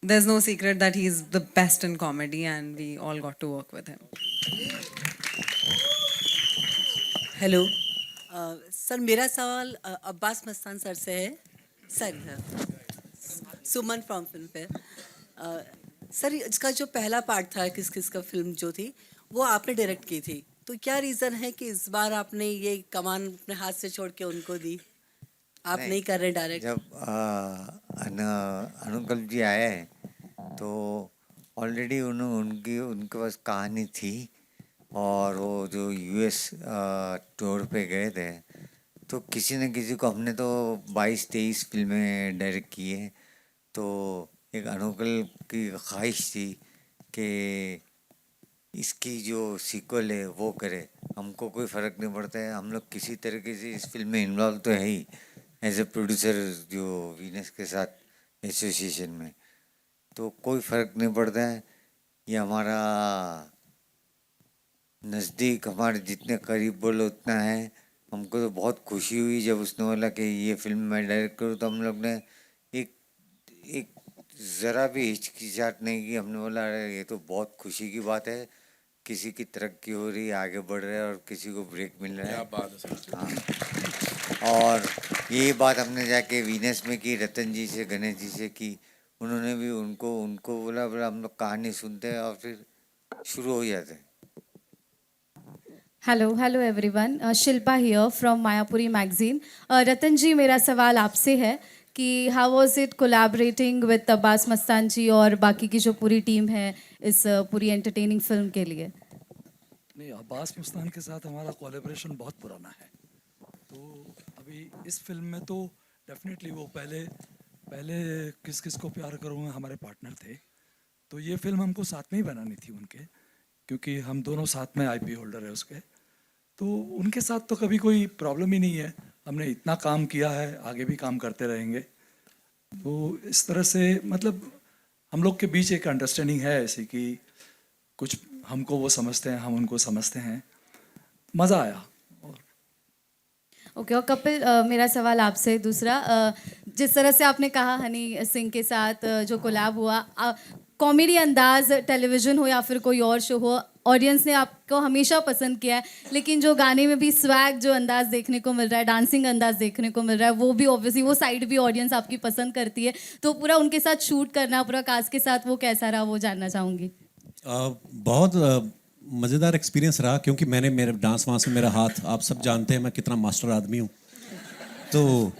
there is no secret that he is the best in comedy and we all got to work with him. Hello sir, मेरा सवाल अब्बास मस्तान सर से है। Sir Suman from Filmfare. Sir इसका जो पहला part था किस किस का फिल्म जो थी वो आपने डायरेक्ट की थी, तो क्या रीज़न है कि इस बार आपने ये कमान अपने हाथ से छोड़ के उनको दी, आप नहीं कर रहे डायरेक्ट? जब अनुकल्प जी आए हैं तो ऑलरेडी उनके पास कहानी थी, और वो जो यूएस टूर पे गए थे तो किसी न किसी को हमने तो 22-23 फिल्में डायरेक्ट की है, तो एक अनुकल्प की ख्वाहिश थी कि इसकी जो सीक्वल है वो करे। हमको कोई फ़र्क नहीं पड़ता है, हम लोग किसी तरीके से इस फिल्म में इन्वॉल्व तो है ही एज ए प्रोड्यूसर, जो वीनस के साथ एसोसिएशन में, तो कोई फ़र्क नहीं पड़ता है। ये हमारा नज़दीक, हमारे जितने करीब बोलो उतना है। हमको तो बहुत खुशी हुई जब उसने बोला कि ये फिल्म मैं डायरेक्ट करूँ, तो हम लोग ने एक ज़रा भी हिचकिचाहट नहीं की। हमने बोला अरे ये तो बहुत खुशी की बात है, किसी की तरक्की हो रही है, आगे बढ़ रहा है और किसी को ब्रेक मिल रहा है। हाँ, और ये बात हमने जाके वीनस में की, रतन जी से, गणेश जी से की। उन्होंने भी उनको बोला हम लोग कहानी सुनते हैं और फिर शुरू हो जाते हैं। Hello everyone, Shilpa here from Mayapuri magazine. Ratan ji, मेरा सवाल आपसे है कि how was it collaborating with Abbas Mastan ji और बाकी की जो पूरी टीम है इस पूरी एंटरटेनिंग फिल्म के लिए? नहीं, अब्बास मस्तान के साथ हमारा कोलैबोरेशन बहुत पुराना है, तो अभी इस फिल्म में तो डेफिनेटली वो पहले किस किस को प्यार करूँगा हमारे पार्टनर थे, तो ये फिल्म हमको साथ में ही बनानी थी उनके, क्योंकि हम दोनों साथ में आईपी होल्डर है उसके, तो उनके साथ तो कभी कोई प्रॉब्लम ही नहीं है। हमने इतना काम किया है, आगे भी काम करते रहेंगे। तो इस तरह से मतलब हम लोग के बीच एक अंडरस्टैंडिंग है ऐसी कि कुछ हमको वो समझते हैं, हम उनको समझते हैं, मज़ा आया। ओके, और कपिल, मेरा सवाल आपसे दूसरा, जिस तरह से आपने कहा हनी सिंह के साथ जो कोलैब हुआ, कॉमेडी अंदाज टेलीविज़न हो या फिर कोई और शो हो, ऑडियंस ने आपको हमेशा पसंद किया है, लेकिन जो गाने में भी स्वैग जो अंदाज देखने को मिल रहा है, डांसिंग अंदाज देखने को मिल रहा है, वो भी ऑब्वियसली वो साइड भी ऑडियंस आपकी पसंद करती है, तो पूरा उनके साथ शूट करना, पूरा कास्ट के साथ वो कैसा रहा, वो जानना चाहूँगी। बहुत मज़ेदार एक्सपीरियंस रहा, क्योंकि मैंने मेरे डांस वांस में मेरा हाथ, आप सब जानते हैं मैं कितना मास्टर आदमी हूँ, तो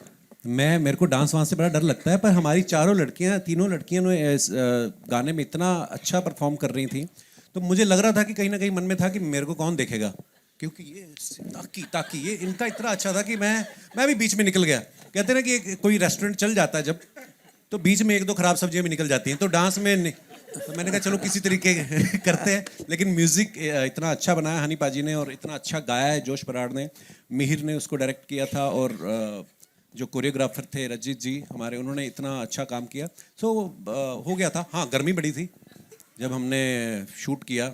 मेरे को डांस वांस से बड़ा डर लगता है, पर हमारी तीनों लड़कियां ने इस गाने में इतना अच्छा परफॉर्म कर रही थी, तो मुझे लग रहा था कि कहीं ना कहीं मन में था कि मेरे को कौन देखेगा, क्योंकि ये ताकि ये इनका इतना अच्छा था कि मैं भी बीच में निकल गया। कहते ना कि कोई रेस्टोरेंट चल जाता है जब, तो बीच में 1-2 खराब सब्जियां भी निकल जाती हैं, तो डांस में तो मैंने कहा चलो किसी तरीके करते हैं, लेकिन म्यूज़िक इतना अच्छा बनाया हनी पाजी ने, और इतना अच्छा गाया है जोश बराड़ ने, मिहिर ने उसको डायरेक्ट किया था, और जो कोरियोग्राफर थे रजित जी हमारे, उन्होंने इतना अच्छा काम किया, सो हो गया था। हाँ, गर्मी बड़ी थी जब हमने शूट किया,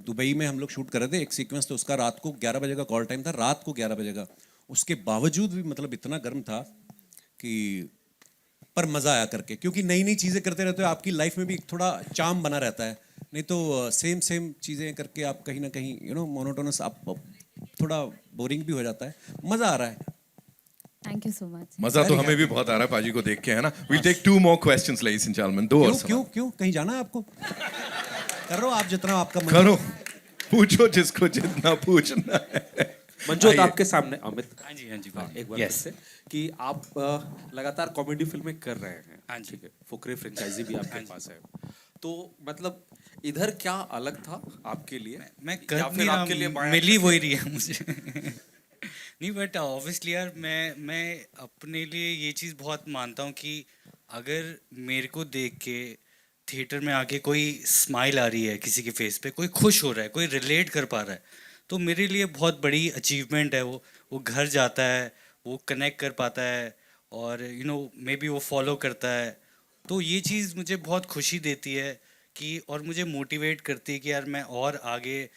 दुबई में हम लोग शूट कर रहे थे, एक सीक्वेंस तो उसका रात को 11 बजे का कॉल टाइम था, रात को 11 बजे का, उसके बावजूद भी मतलब इतना गर्म था कि, पर मज़ा आया करके, क्योंकि नई नई चीज़ें करते रहते हो, आपकी लाइफ में भी थोड़ा चार्म बना रहता है नहीं तो सेम सेम चीज़ें करके आप कहीं ना कहीं मोनोटोनस आप थोड़ा बोरिंग भी हो जाता है। मज़ा आ रहा है। Thank you so much. मजा तो हमें भी बहुत आ रहा है पाजी को देख के, है ना? We'll take 2 more questions, ladies and gentlemen. 2 और क्यों क्यों कहीं जाना है आपको? करो आप जितना आपका मन करो, पूछो जिसको जितना पूछना है। मंजोत आपके सामने अमित। हाँ जी एक बार Yes. फिर से कि आप लगातार कॉमेडी फिल्में कर रहे हैं। हाँ जी। ठीक है, फुकरे फ्रेंचाइजी भी आपके पास है, तो मतलब इधर क्या अलग था आपके लिए? मैं या कर फिर नहीं रहा, आपके लिए बायां मिली था? वही रही है मुझे। नहीं बट ऑब्वियसली यार मैं अपने लिए ये चीज़ बहुत मानता हूँ कि अगर मेरे को देख के थिएटर में आके कोई स्माइल आ रही है किसी के फेस पे, कोई खुश हो रहा है, कोई रिलेट कर पा रहा है, तो मेरे लिए बहुत बड़ी अचीवमेंट है। वो घर जाता है, वो कनेक्ट कर पाता है और मे बी वो फॉलो करता है, तो ये चीज़ मुझे बहुत खुशी देती है कि और मुझे मोटिवेट करती है कि यार मैं और आगे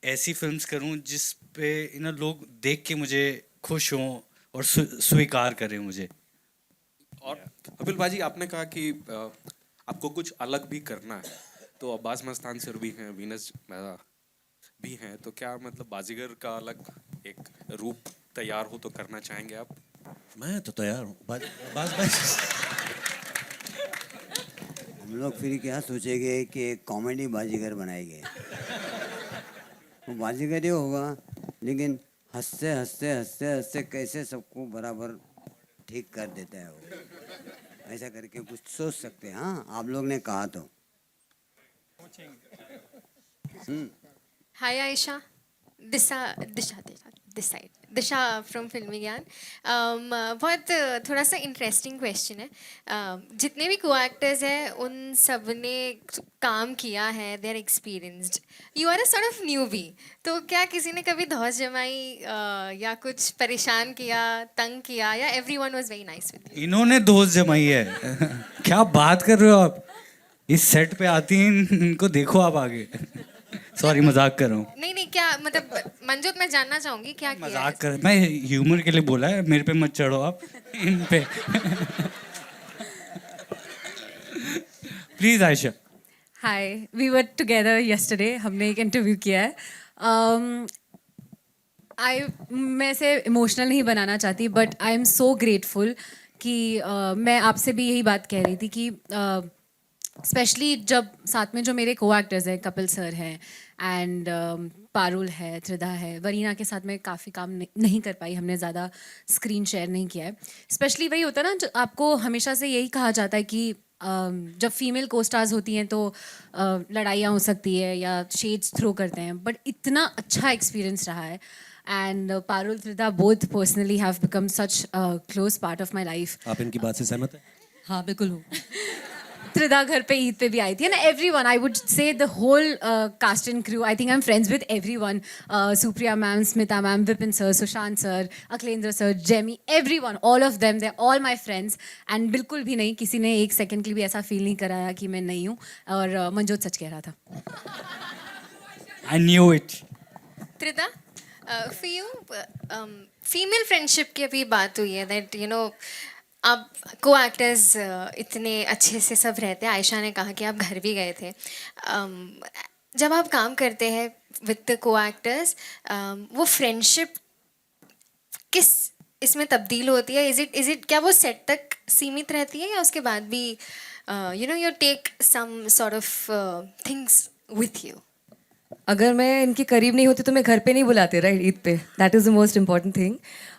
ऐसी फिल्म्स करूं जिस पे लोग देख के मुझे खुश हों और स्वीकार करें मुझे। और कपिल बाजी, आपने कहा कि आपको कुछ अलग भी करना है, तो अब्बास मस्तान सर भी हैं, वीनस भी हैं, तो क्या मतलब बाजीगर का अलग एक रूप तैयार हो तो करना चाहेंगे आप? मैं तो तैयार हूँ। बस हम लोग फिर क्या सोचेंगे कि एक कॉमेडी बाजीगर बनाएंगे। वो बाजीगर ही होगा, लेकिन हंसते हंसते हंसते हंसते कैसे सबको बराबर ठीक कर देता है वो। ऐसा करके कुछ सोच सकते हैं। हाँ, आप लोग ने कहा तो। हाय आयशा, दिशा फ्रॉम फिल्मी ज्ञान। बहुत थोड़ा सा इंटरेस्टिंग क्वेश्चन है। जितने भी को एक्टर्स हैं उन सब ने काम किया है, they are experienced, you are a sort of newbie, तो क्या किसी ने कभी धौस जमाई या कुछ परेशान किया, तंग किया, या everyone was very nice with you? इन्होंने दोस्त जमाई है। क्या बात कर रहे हो आप? इस सेट पे आती हैं, इनको देखो आप आगे। सॉरी, मजाक कर रहा हूँ। नहीं क्या मतलब मंजोत, मैं जानना चाहूंगी क्या किया है? मजाक कर, मैं ह्यूमर के लिए बोला है, मेरे पे मत चढ़ो आप इन पे। Please Ayesha. Hi, we were together yesterday, हमने एक इंटरव्यू किया है। मैं इसे इमोशनल नहीं बनाना चाहती, but I am so grateful कि मैं आपसे भी यही बात कह रही थी कि स्पेशली जब साथ में जो मेरे को एक्टर्स हैं, कपिल सर हैं एंड पारुल है, त्रिधा है, वरीना के साथ में काफ़ी काम नहीं कर पाई, हमने ज़्यादा स्क्रीन शेयर नहीं किया है। स्पेशली वही होता है ना, जो आपको हमेशा से यही कहा जाता है कि जब फीमेल को स्टार्स होती हैं तो लड़ाइयाँ हो सकती है या शेड्स थ्रो करते हैं, बट इतना अच्छा एक्सपीरियंस रहा है। And Parul, Tridha both personally have become such close part of my life. आप इनकी बात से सहमत हैं? हाँ बिल्कुल हूँ। त्रिधा घर पे ईद पे भी आई थी, and everyone, I would say the whole cast and crew, I think I am friends with everyone, Supriya ma'am, Smita ma'am, Vipin sir, Sushant sir, Akhilendra sir, Jamie, everyone, all of them, they are all my friends. And बिल्कुल भी नहीं, किसी ने एक second के लिए भी ऐसा फील नहीं कराया कि मैं नहीं हूँ, और मंजोत सच कह रहा था। I knew it. Tridha, for you, female friendship की अभी बात हुई है, दैट आप को एक्टर्स इतने अच्छे से सब रहते हैं। आयशा ने कहा कि आप घर भी गए थे। जब आप काम करते हैं विद को एक्टर्स, वो फ्रेंडशिप किस इसमें तब्दील होती है? इज इट क्या वो सेट तक सीमित रहती है, या उसके बाद भी you take some sort of things with you? अगर मैं इनके करीब नहीं होती तो मैं घर पे नहीं बुलाते, राइट, ईद पे। That is the most important thing.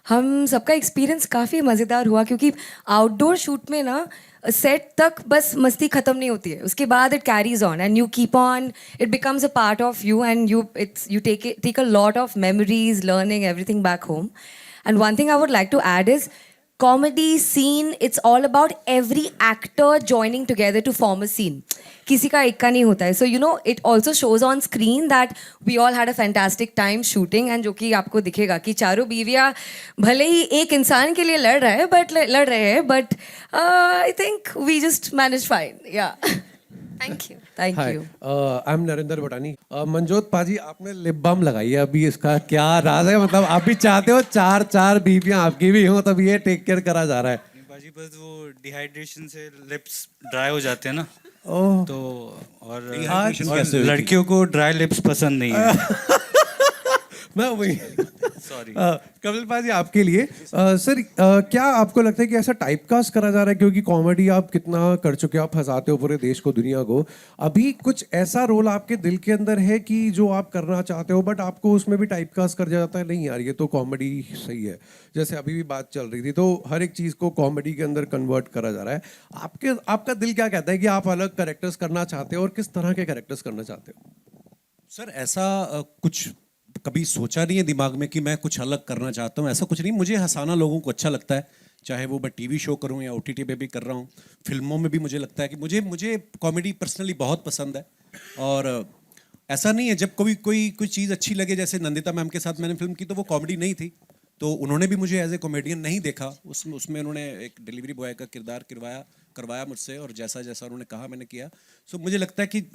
हम सबका एक्सपीरियंस काफ़ी मज़ेदार हुआ, क्योंकि आउटडोर शूट में ना सेट तक बस मस्ती ख़त्म नहीं होती है, उसके बाद it carries on and you keep on, it becomes a part of you and you take a lot of memories, learning everything back home. And one thing I would like to add is comedy scene, it's all about every actor joining together to form a scene. किसी का एक का नहीं होता है. So it also shows on screen that we all had a fantastic time shooting, and जो कि आपको दिखेगा कि चारों बीवियाँ भले ही एक इंसान के लिए लड़ रहे हैं, but I think we just managed fine. Yeah. Thank you. Thank you. I am Narendra Bhatani. Manjot paaji, आपने लिप बाम लगाई है, अभी इसका क्या राज है? मतलब आप भी चाहते हो चार बीवियां आपकी भी हो, तब ये टेक केयर करा जा रहा है? पाजी बस वो डिहाइड्रेशन से लिप्स ड्राई हो जाते हैं ना, ओह। तो और Dehydration और कैसे हुई थी? लड़कियों को ड्राई लिप्स पसंद नहीं है। मैं वही सॉरी। कपिल पाजी आपके लिए सर क्या आपको लगता है कि ऐसा टाइपकास्ट करा जा रहा है, क्योंकि कॉमेडी आप कितना कर चुके हो, आप हंसाते हो पूरे देश को दुनिया को, अभी कुछ ऐसा रोल आपके दिल के अंदर है कि जो आप करना चाहते हो बट आपको उसमें भी टाइपकास्ट कर जाता है, नहीं यार ये तो कॉमेडी सही है, जैसे अभी भी बात चल रही थी, तो हर एक चीज़ को कॉमेडी के अंदर कन्वर्ट करा जा रहा है, आपका दिल क्या कहता है कि आप अलग कैरेक्टर्स करना चाहते हो और किस तरह के कैरेक्टर्स करना चाहते हो? सर ऐसा कुछ कभी सोचा नहीं है दिमाग में कि मैं कुछ अलग करना चाहता हूँ, ऐसा कुछ नहीं। मुझे हंसाना लोगों को अच्छा लगता है, चाहे वो मैं टीवी शो करूँ या OTT पे भी कर रहा हूँ, फिल्मों में भी मुझे लगता है कि मुझे कॉमेडी पर्सनली बहुत पसंद है। और ऐसा नहीं है, जब कोई चीज़ अच्छी लगे, जैसे नंदिता मैम के साथ मैंने फिल्म की तो वो कॉमेडी नहीं थी, तो उन्होंने भी मुझे एज ए कॉमेडियन नहीं देखा, उसमें उन्होंने एक डिलीवरी बॉय का किरदार करवाया मुझसे, और जैसा जैसा उन्होंने कहा मैंने किया। सो मुझे लगता है कि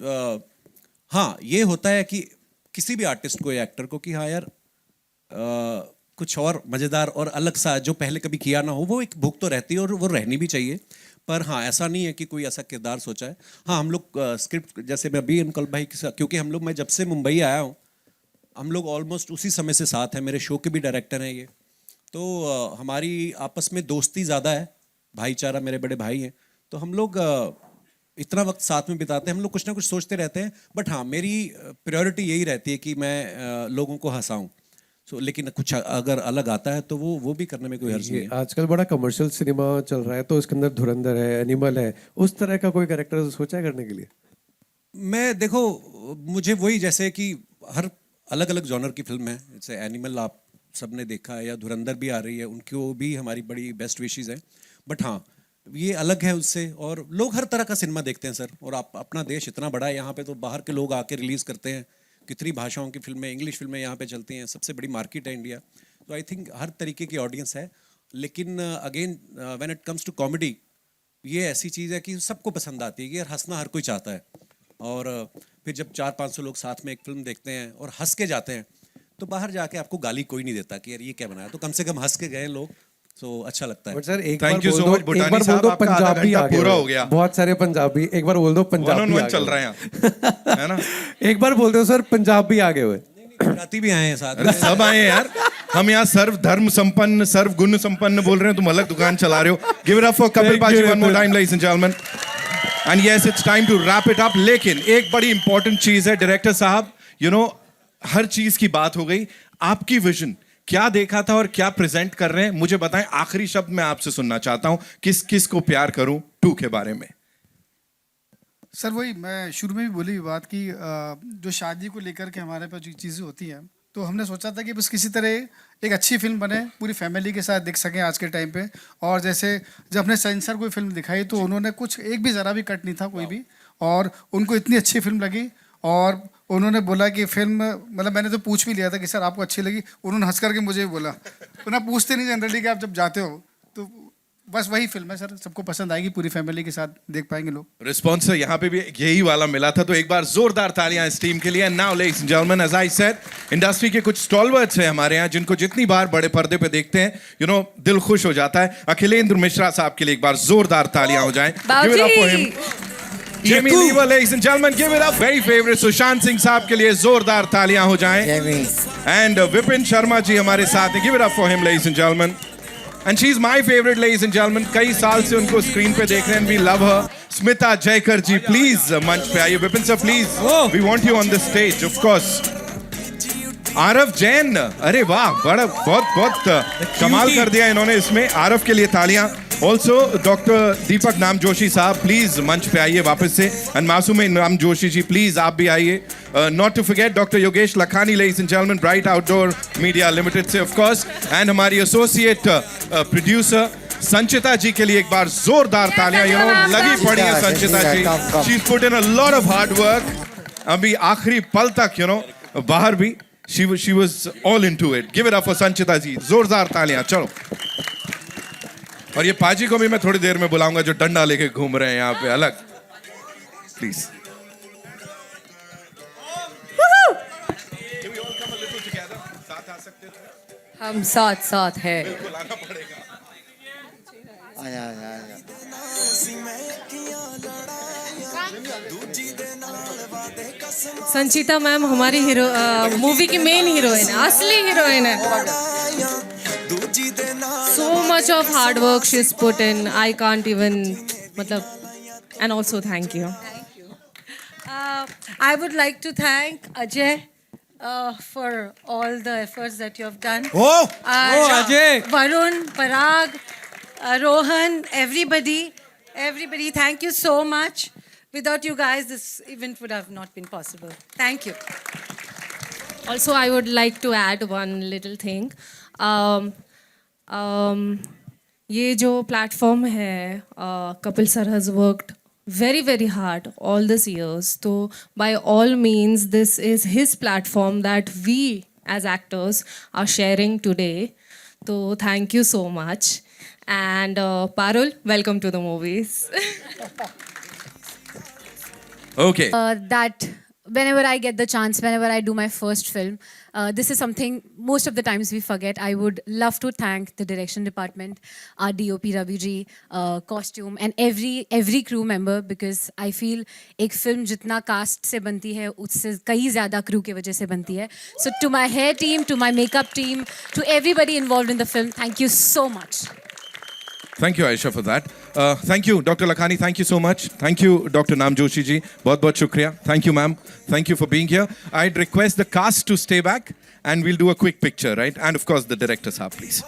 हाँ ये होता है कि किसी भी आर्टिस्ट को या एक्टर को कि हाँ यार कुछ और मज़ेदार और अलग सा जो पहले कभी किया ना हो, वो एक भूख तो रहती है और वो रहनी भी चाहिए। पर हाँ ऐसा नहीं है कि कोई ऐसा किरदार सोचा है। हाँ हम लोग स्क्रिप्ट, जैसे मैं अभी अंकल भाई के साथ, क्योंकि हम लोग, मैं जब से मुंबई आया हूँ हम लोग ऑलमोस्ट उसी समय से साथ हैं, मेरे शो के भी डायरेक्टर हैं ये, तो हमारी आपस में दोस्ती ज़्यादा है, भाईचारा, मेरे बड़े भाई हैं, तो हम लोग इतना वक्त साथ में बिताते हैं, हम लोग कुछ ना कुछ सोचते रहते हैं। बट हाँ मेरी प्रायोरिटी यही रहती है कि मैं लोगों को हंसाऊं। लेकिन कुछ अगर अलग आता है तो वो भी करने में कोई हर्ज नहीं है। आजकल बड़ा कमर्शियल सिनेमा चल रहा है, तो इसके अंदर धुरंधर है, एनिमल है, उस तरह का कोई कैरेक्टर सोचा है करने के लिए? मैं देखो, मुझे वही, जैसे कि हर अलग अलग जॉनर की फिल्म है, जैसे एनिमल आप सबने देखा है या धुरंधर भी आ रही है, उनको भी हमारी बड़ी बेस्ट विशेज़ हैं। बट हाँ ये अलग है उससे, और लोग हर तरह का सिनेमा देखते हैं सर, और आप अपना देश इतना बड़ा है यहाँ पे, तो बाहर के लोग आके रिलीज़ करते हैं, कितनी भाषाओं की फिल्में, इंग्लिश फिल्में यहाँ पे चलती हैं, सबसे बड़ी मार्केट है इंडिया, तो आई थिंक हर तरीके की ऑडियंस है। लेकिन again when it comes to comedy, ये ऐसी चीज़ है कि सबको पसंद आती है कि यार हंसना हर कोई चाहता है, और फिर जब 400-500 लोग साथ में एक फिल्म देखते हैं और हंस के जाते हैं, तो बाहर जाके आपको गाली कोई नहीं देता कि यार ये क्या बनाया, तो कम से कम हंस के गए लोग, तो अच्छा लगता है। बट सर एक Thank you so much, बार भूटानी बोल साहब, दो आपका आधा पंजाबी घंटा आ गए, पूरा हो गया। बहुत सारे पंजाबी, एक बार बोल दो पंजाबी 1-on-1 आ चल गए। रहा है यहाँ, है ना? एक बार बोल दो सर पंजाबी आगे हुए। गुजराती भी आए हैं साथ। अरे सब आए हैं यार, हम यहाँ सर्व धर्म संपन्न, सर्व गुण संपन्न बोल रहे हैं, तुम अलग दुकान चला रहे हो। Give it up for Kapil paaji one more time ladies and gentleman. And yes it's time to wrap it up. लेकिन एक बड़ी इंपॉर्टेंट चीज है डायरेक्टर साहब, यू नो हर चीज की बात हो गई, आपकी विजन क्या देखा था और क्या प्रेजेंट कर रहे हैं, मुझे बताएं। आखिरी शब्द मैं आपसे सुनना चाहता हूं, किस किस को प्यार करूं 2 के बारे में। सर वही मैं शुरू में भी बोली बात की, जो शादी को लेकर के हमारे पास जो चीज़ें होती हैं, तो हमने सोचा था कि बस किसी तरह एक अच्छी फिल्म बने, पूरी फैमिली के साथ देख सकें आज के टाइम पे। और जैसे जब हमने सेंसर कोई फिल्म दिखाई तो उन्होंने कुछ एक भी ज़रा भी कट नहीं था कोई भी, और उनको इतनी अच्छी फिल्म लगी, और उन्होंने बोला कि फिल्म, मतलब मैंने तो पूछ भी लिया था कि सर आपको अच्छी लगी, उन्होंने हंस करके मुझे बोला, तो ना पूछते नहीं जनरली कि आप जब जाते हो, तो बस वही फिल्म है सर, सबको पसंद आएगी, पूरी फैमिली के साथ देख पाएंगे लोग। रिस्पॉन्स यहाँ पे भी यही वाला मिला था, तो एक बार जोरदार तालियां इस टीम के लिए। Now ladies and gentleman, as I said, industry के कुछ स्टॉलवर्ड्स हैं हमारे यहाँ जिनको जितनी बार बड़े पर्दे पे देखते हैं, यू नो दिल खुश हो जाता है। अखिलेंद्र मिश्रा साहब के लिए एक बार जोरदार तालियां हो जाएं। Give it up for him. Jamie Lever, ladies and gentlemen, give it up. Very favorite Sushant Singh साहब के लिए जोरदार तालियां हो जाएं। एंड विपिन शर्मा जी हमारे साथ हैं। Give it up for him, ladies and gentlemen. And she's my favorite, ladies and gentlemen. कई साल से उनको स्क्रीन पे देख रहे हैं, we love her. Smita Jaykar ji, please मंच पे आइए। Vipin sir please, we want you on the stage, of course. Aarav Jain, अरे वाह, बड़ा बहुत कमाल कर दिया इन्होंने इसमें। आरव के लिए तालियां। ऑल्सो डॉक्टर दीपक नाम जोशी साहब, प्लीज मंच पे आइए वापस से। एंड मासूम नाम जोशी जी, प्लीज आप भी आइए। Not to forget doctor Yogesh Lakhani, ladies and gentleman, Bright Outdoor Media Limited से ऑफ कोर्स। एंड हमारी एसोसिएट प्रोड्यूसर संचिता जी के लिए एक बार जोरदार तालियां। यू नो लगी पड़ी है Sanchita ji, she put in a lot of hard work. अभी आखिरी पल तक, यू नो बाहर भी she was all into it. Give it up for संचिता जी, जोरदार तालियां। चलो, और ये पाजी को भी मैं थोड़ी देर में बुलाऊंगा जो डंडा लेके घूम रहे हैं यहाँ पे अलग, प्लीज। हम साथ साथ है। आजा आजा आजा संचिता मैम हमारी हीरो मूवी की मेन हीरोइन है, असली हीरोइन है. So much of hard work she's put in. I can't even मतलब. And also thank you. I would like to thank Ajay for all the efforts that you have done. Oh, Ajay! Varun, Parag, Rohan, everybody, thank you so much. Without you guys, this event would have not been possible. Thank you. Also, I would like to add one little thing. ये जो platform है, Kapil sir has worked very, very hard all these years. So, by all means, this is his platform that we as actors are sharing today. So, thank you so much. And Parul, welcome to the movies. Okay. That whenever I get the chance, whenever I do my first film, this is something most of the times we forget. I would love to thank the direction department, our DOP Ravi ji, costume, and every crew member, because I feel एक film जितना cast से बनती है उससे कई ज़्यादा crew की वजह से बनती है. So to my hair team, to my makeup team, to everybody involved in the film, thank you so much. Thank you, Aisha, for that. Thank you, Dr. Lakhani. Thank you so much. Thank you, Dr. Naam Joshi ji. बहुत shukriya. Thank you, ma'am. Thank you for being here. I'd request the cast to stay back and we'll do a quick picture, right? And of course, the director's half, please.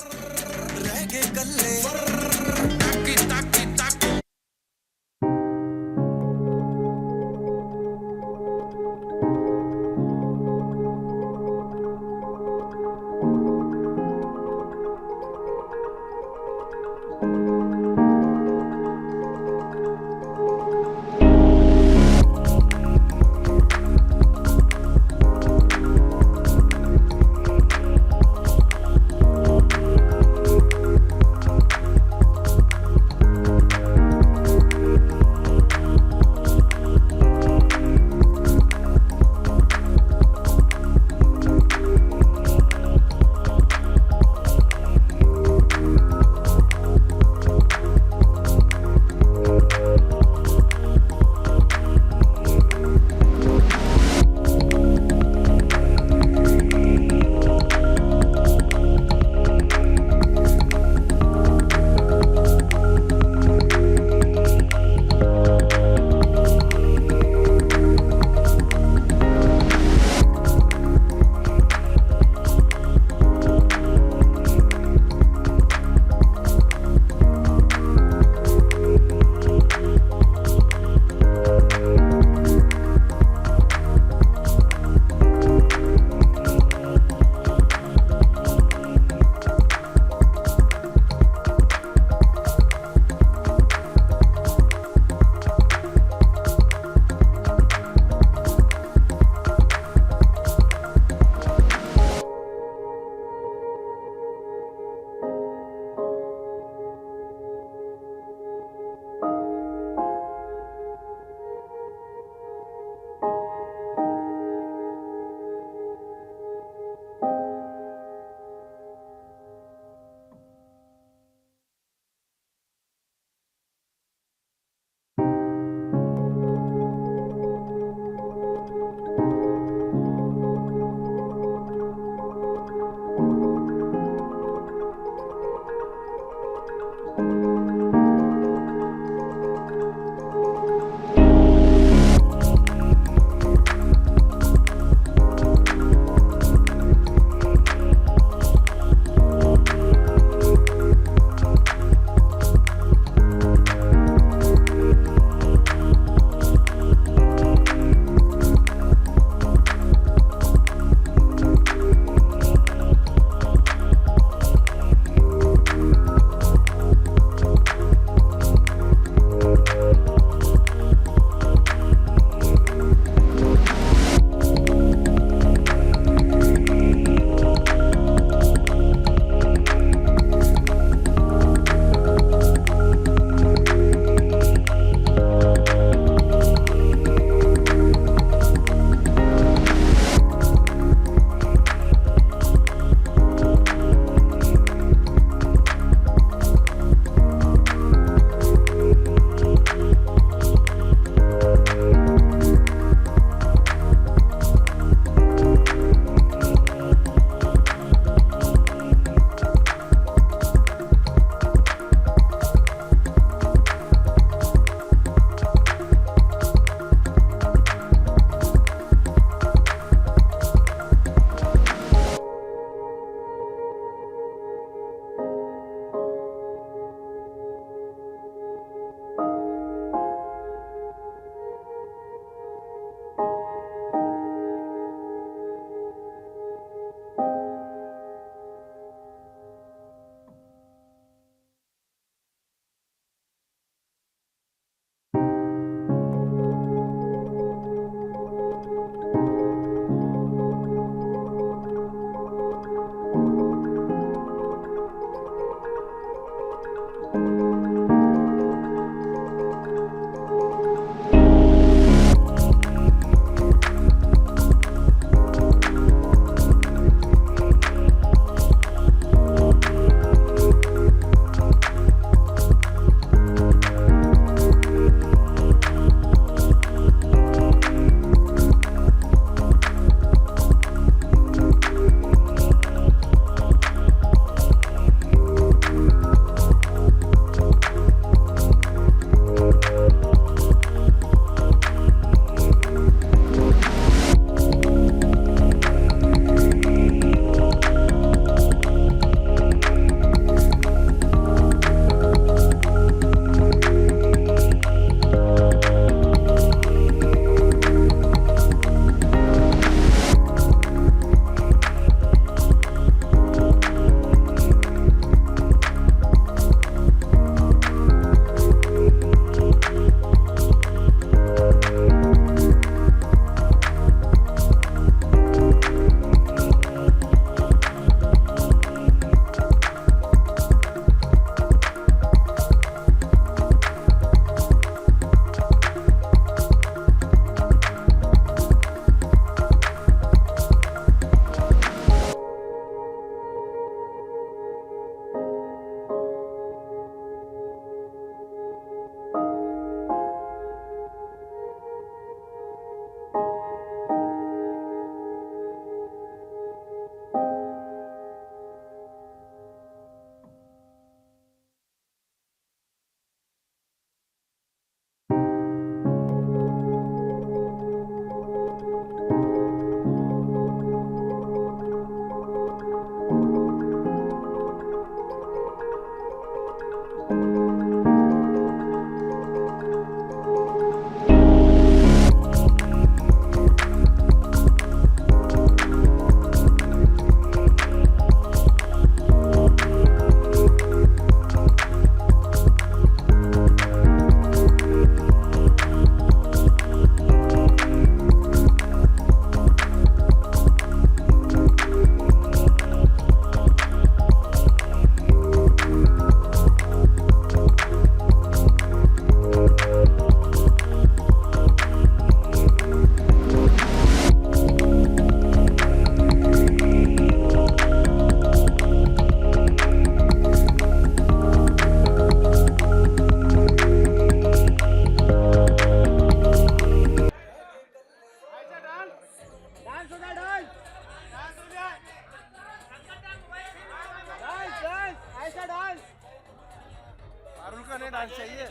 Dance चाहिए,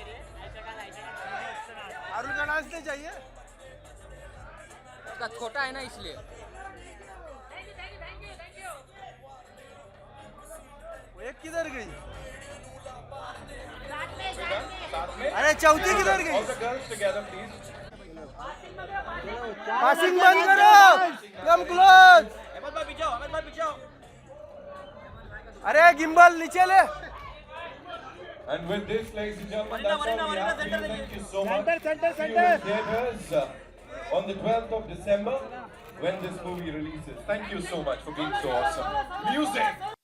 अरुण का dance नहीं चाहिए, उसका छोटा है ना इसलिए। वो एक किधर गई? अरे चौथी किधर गई? पासिंग बंद करो, कम क्लोज। अरे गिम्बल नीचे ले। And with this, ladies and gentlemen, that's all we have for you. Thank you so much. See you in theaters on the 12th of December when this movie releases. Thank you so much for being so awesome. Music!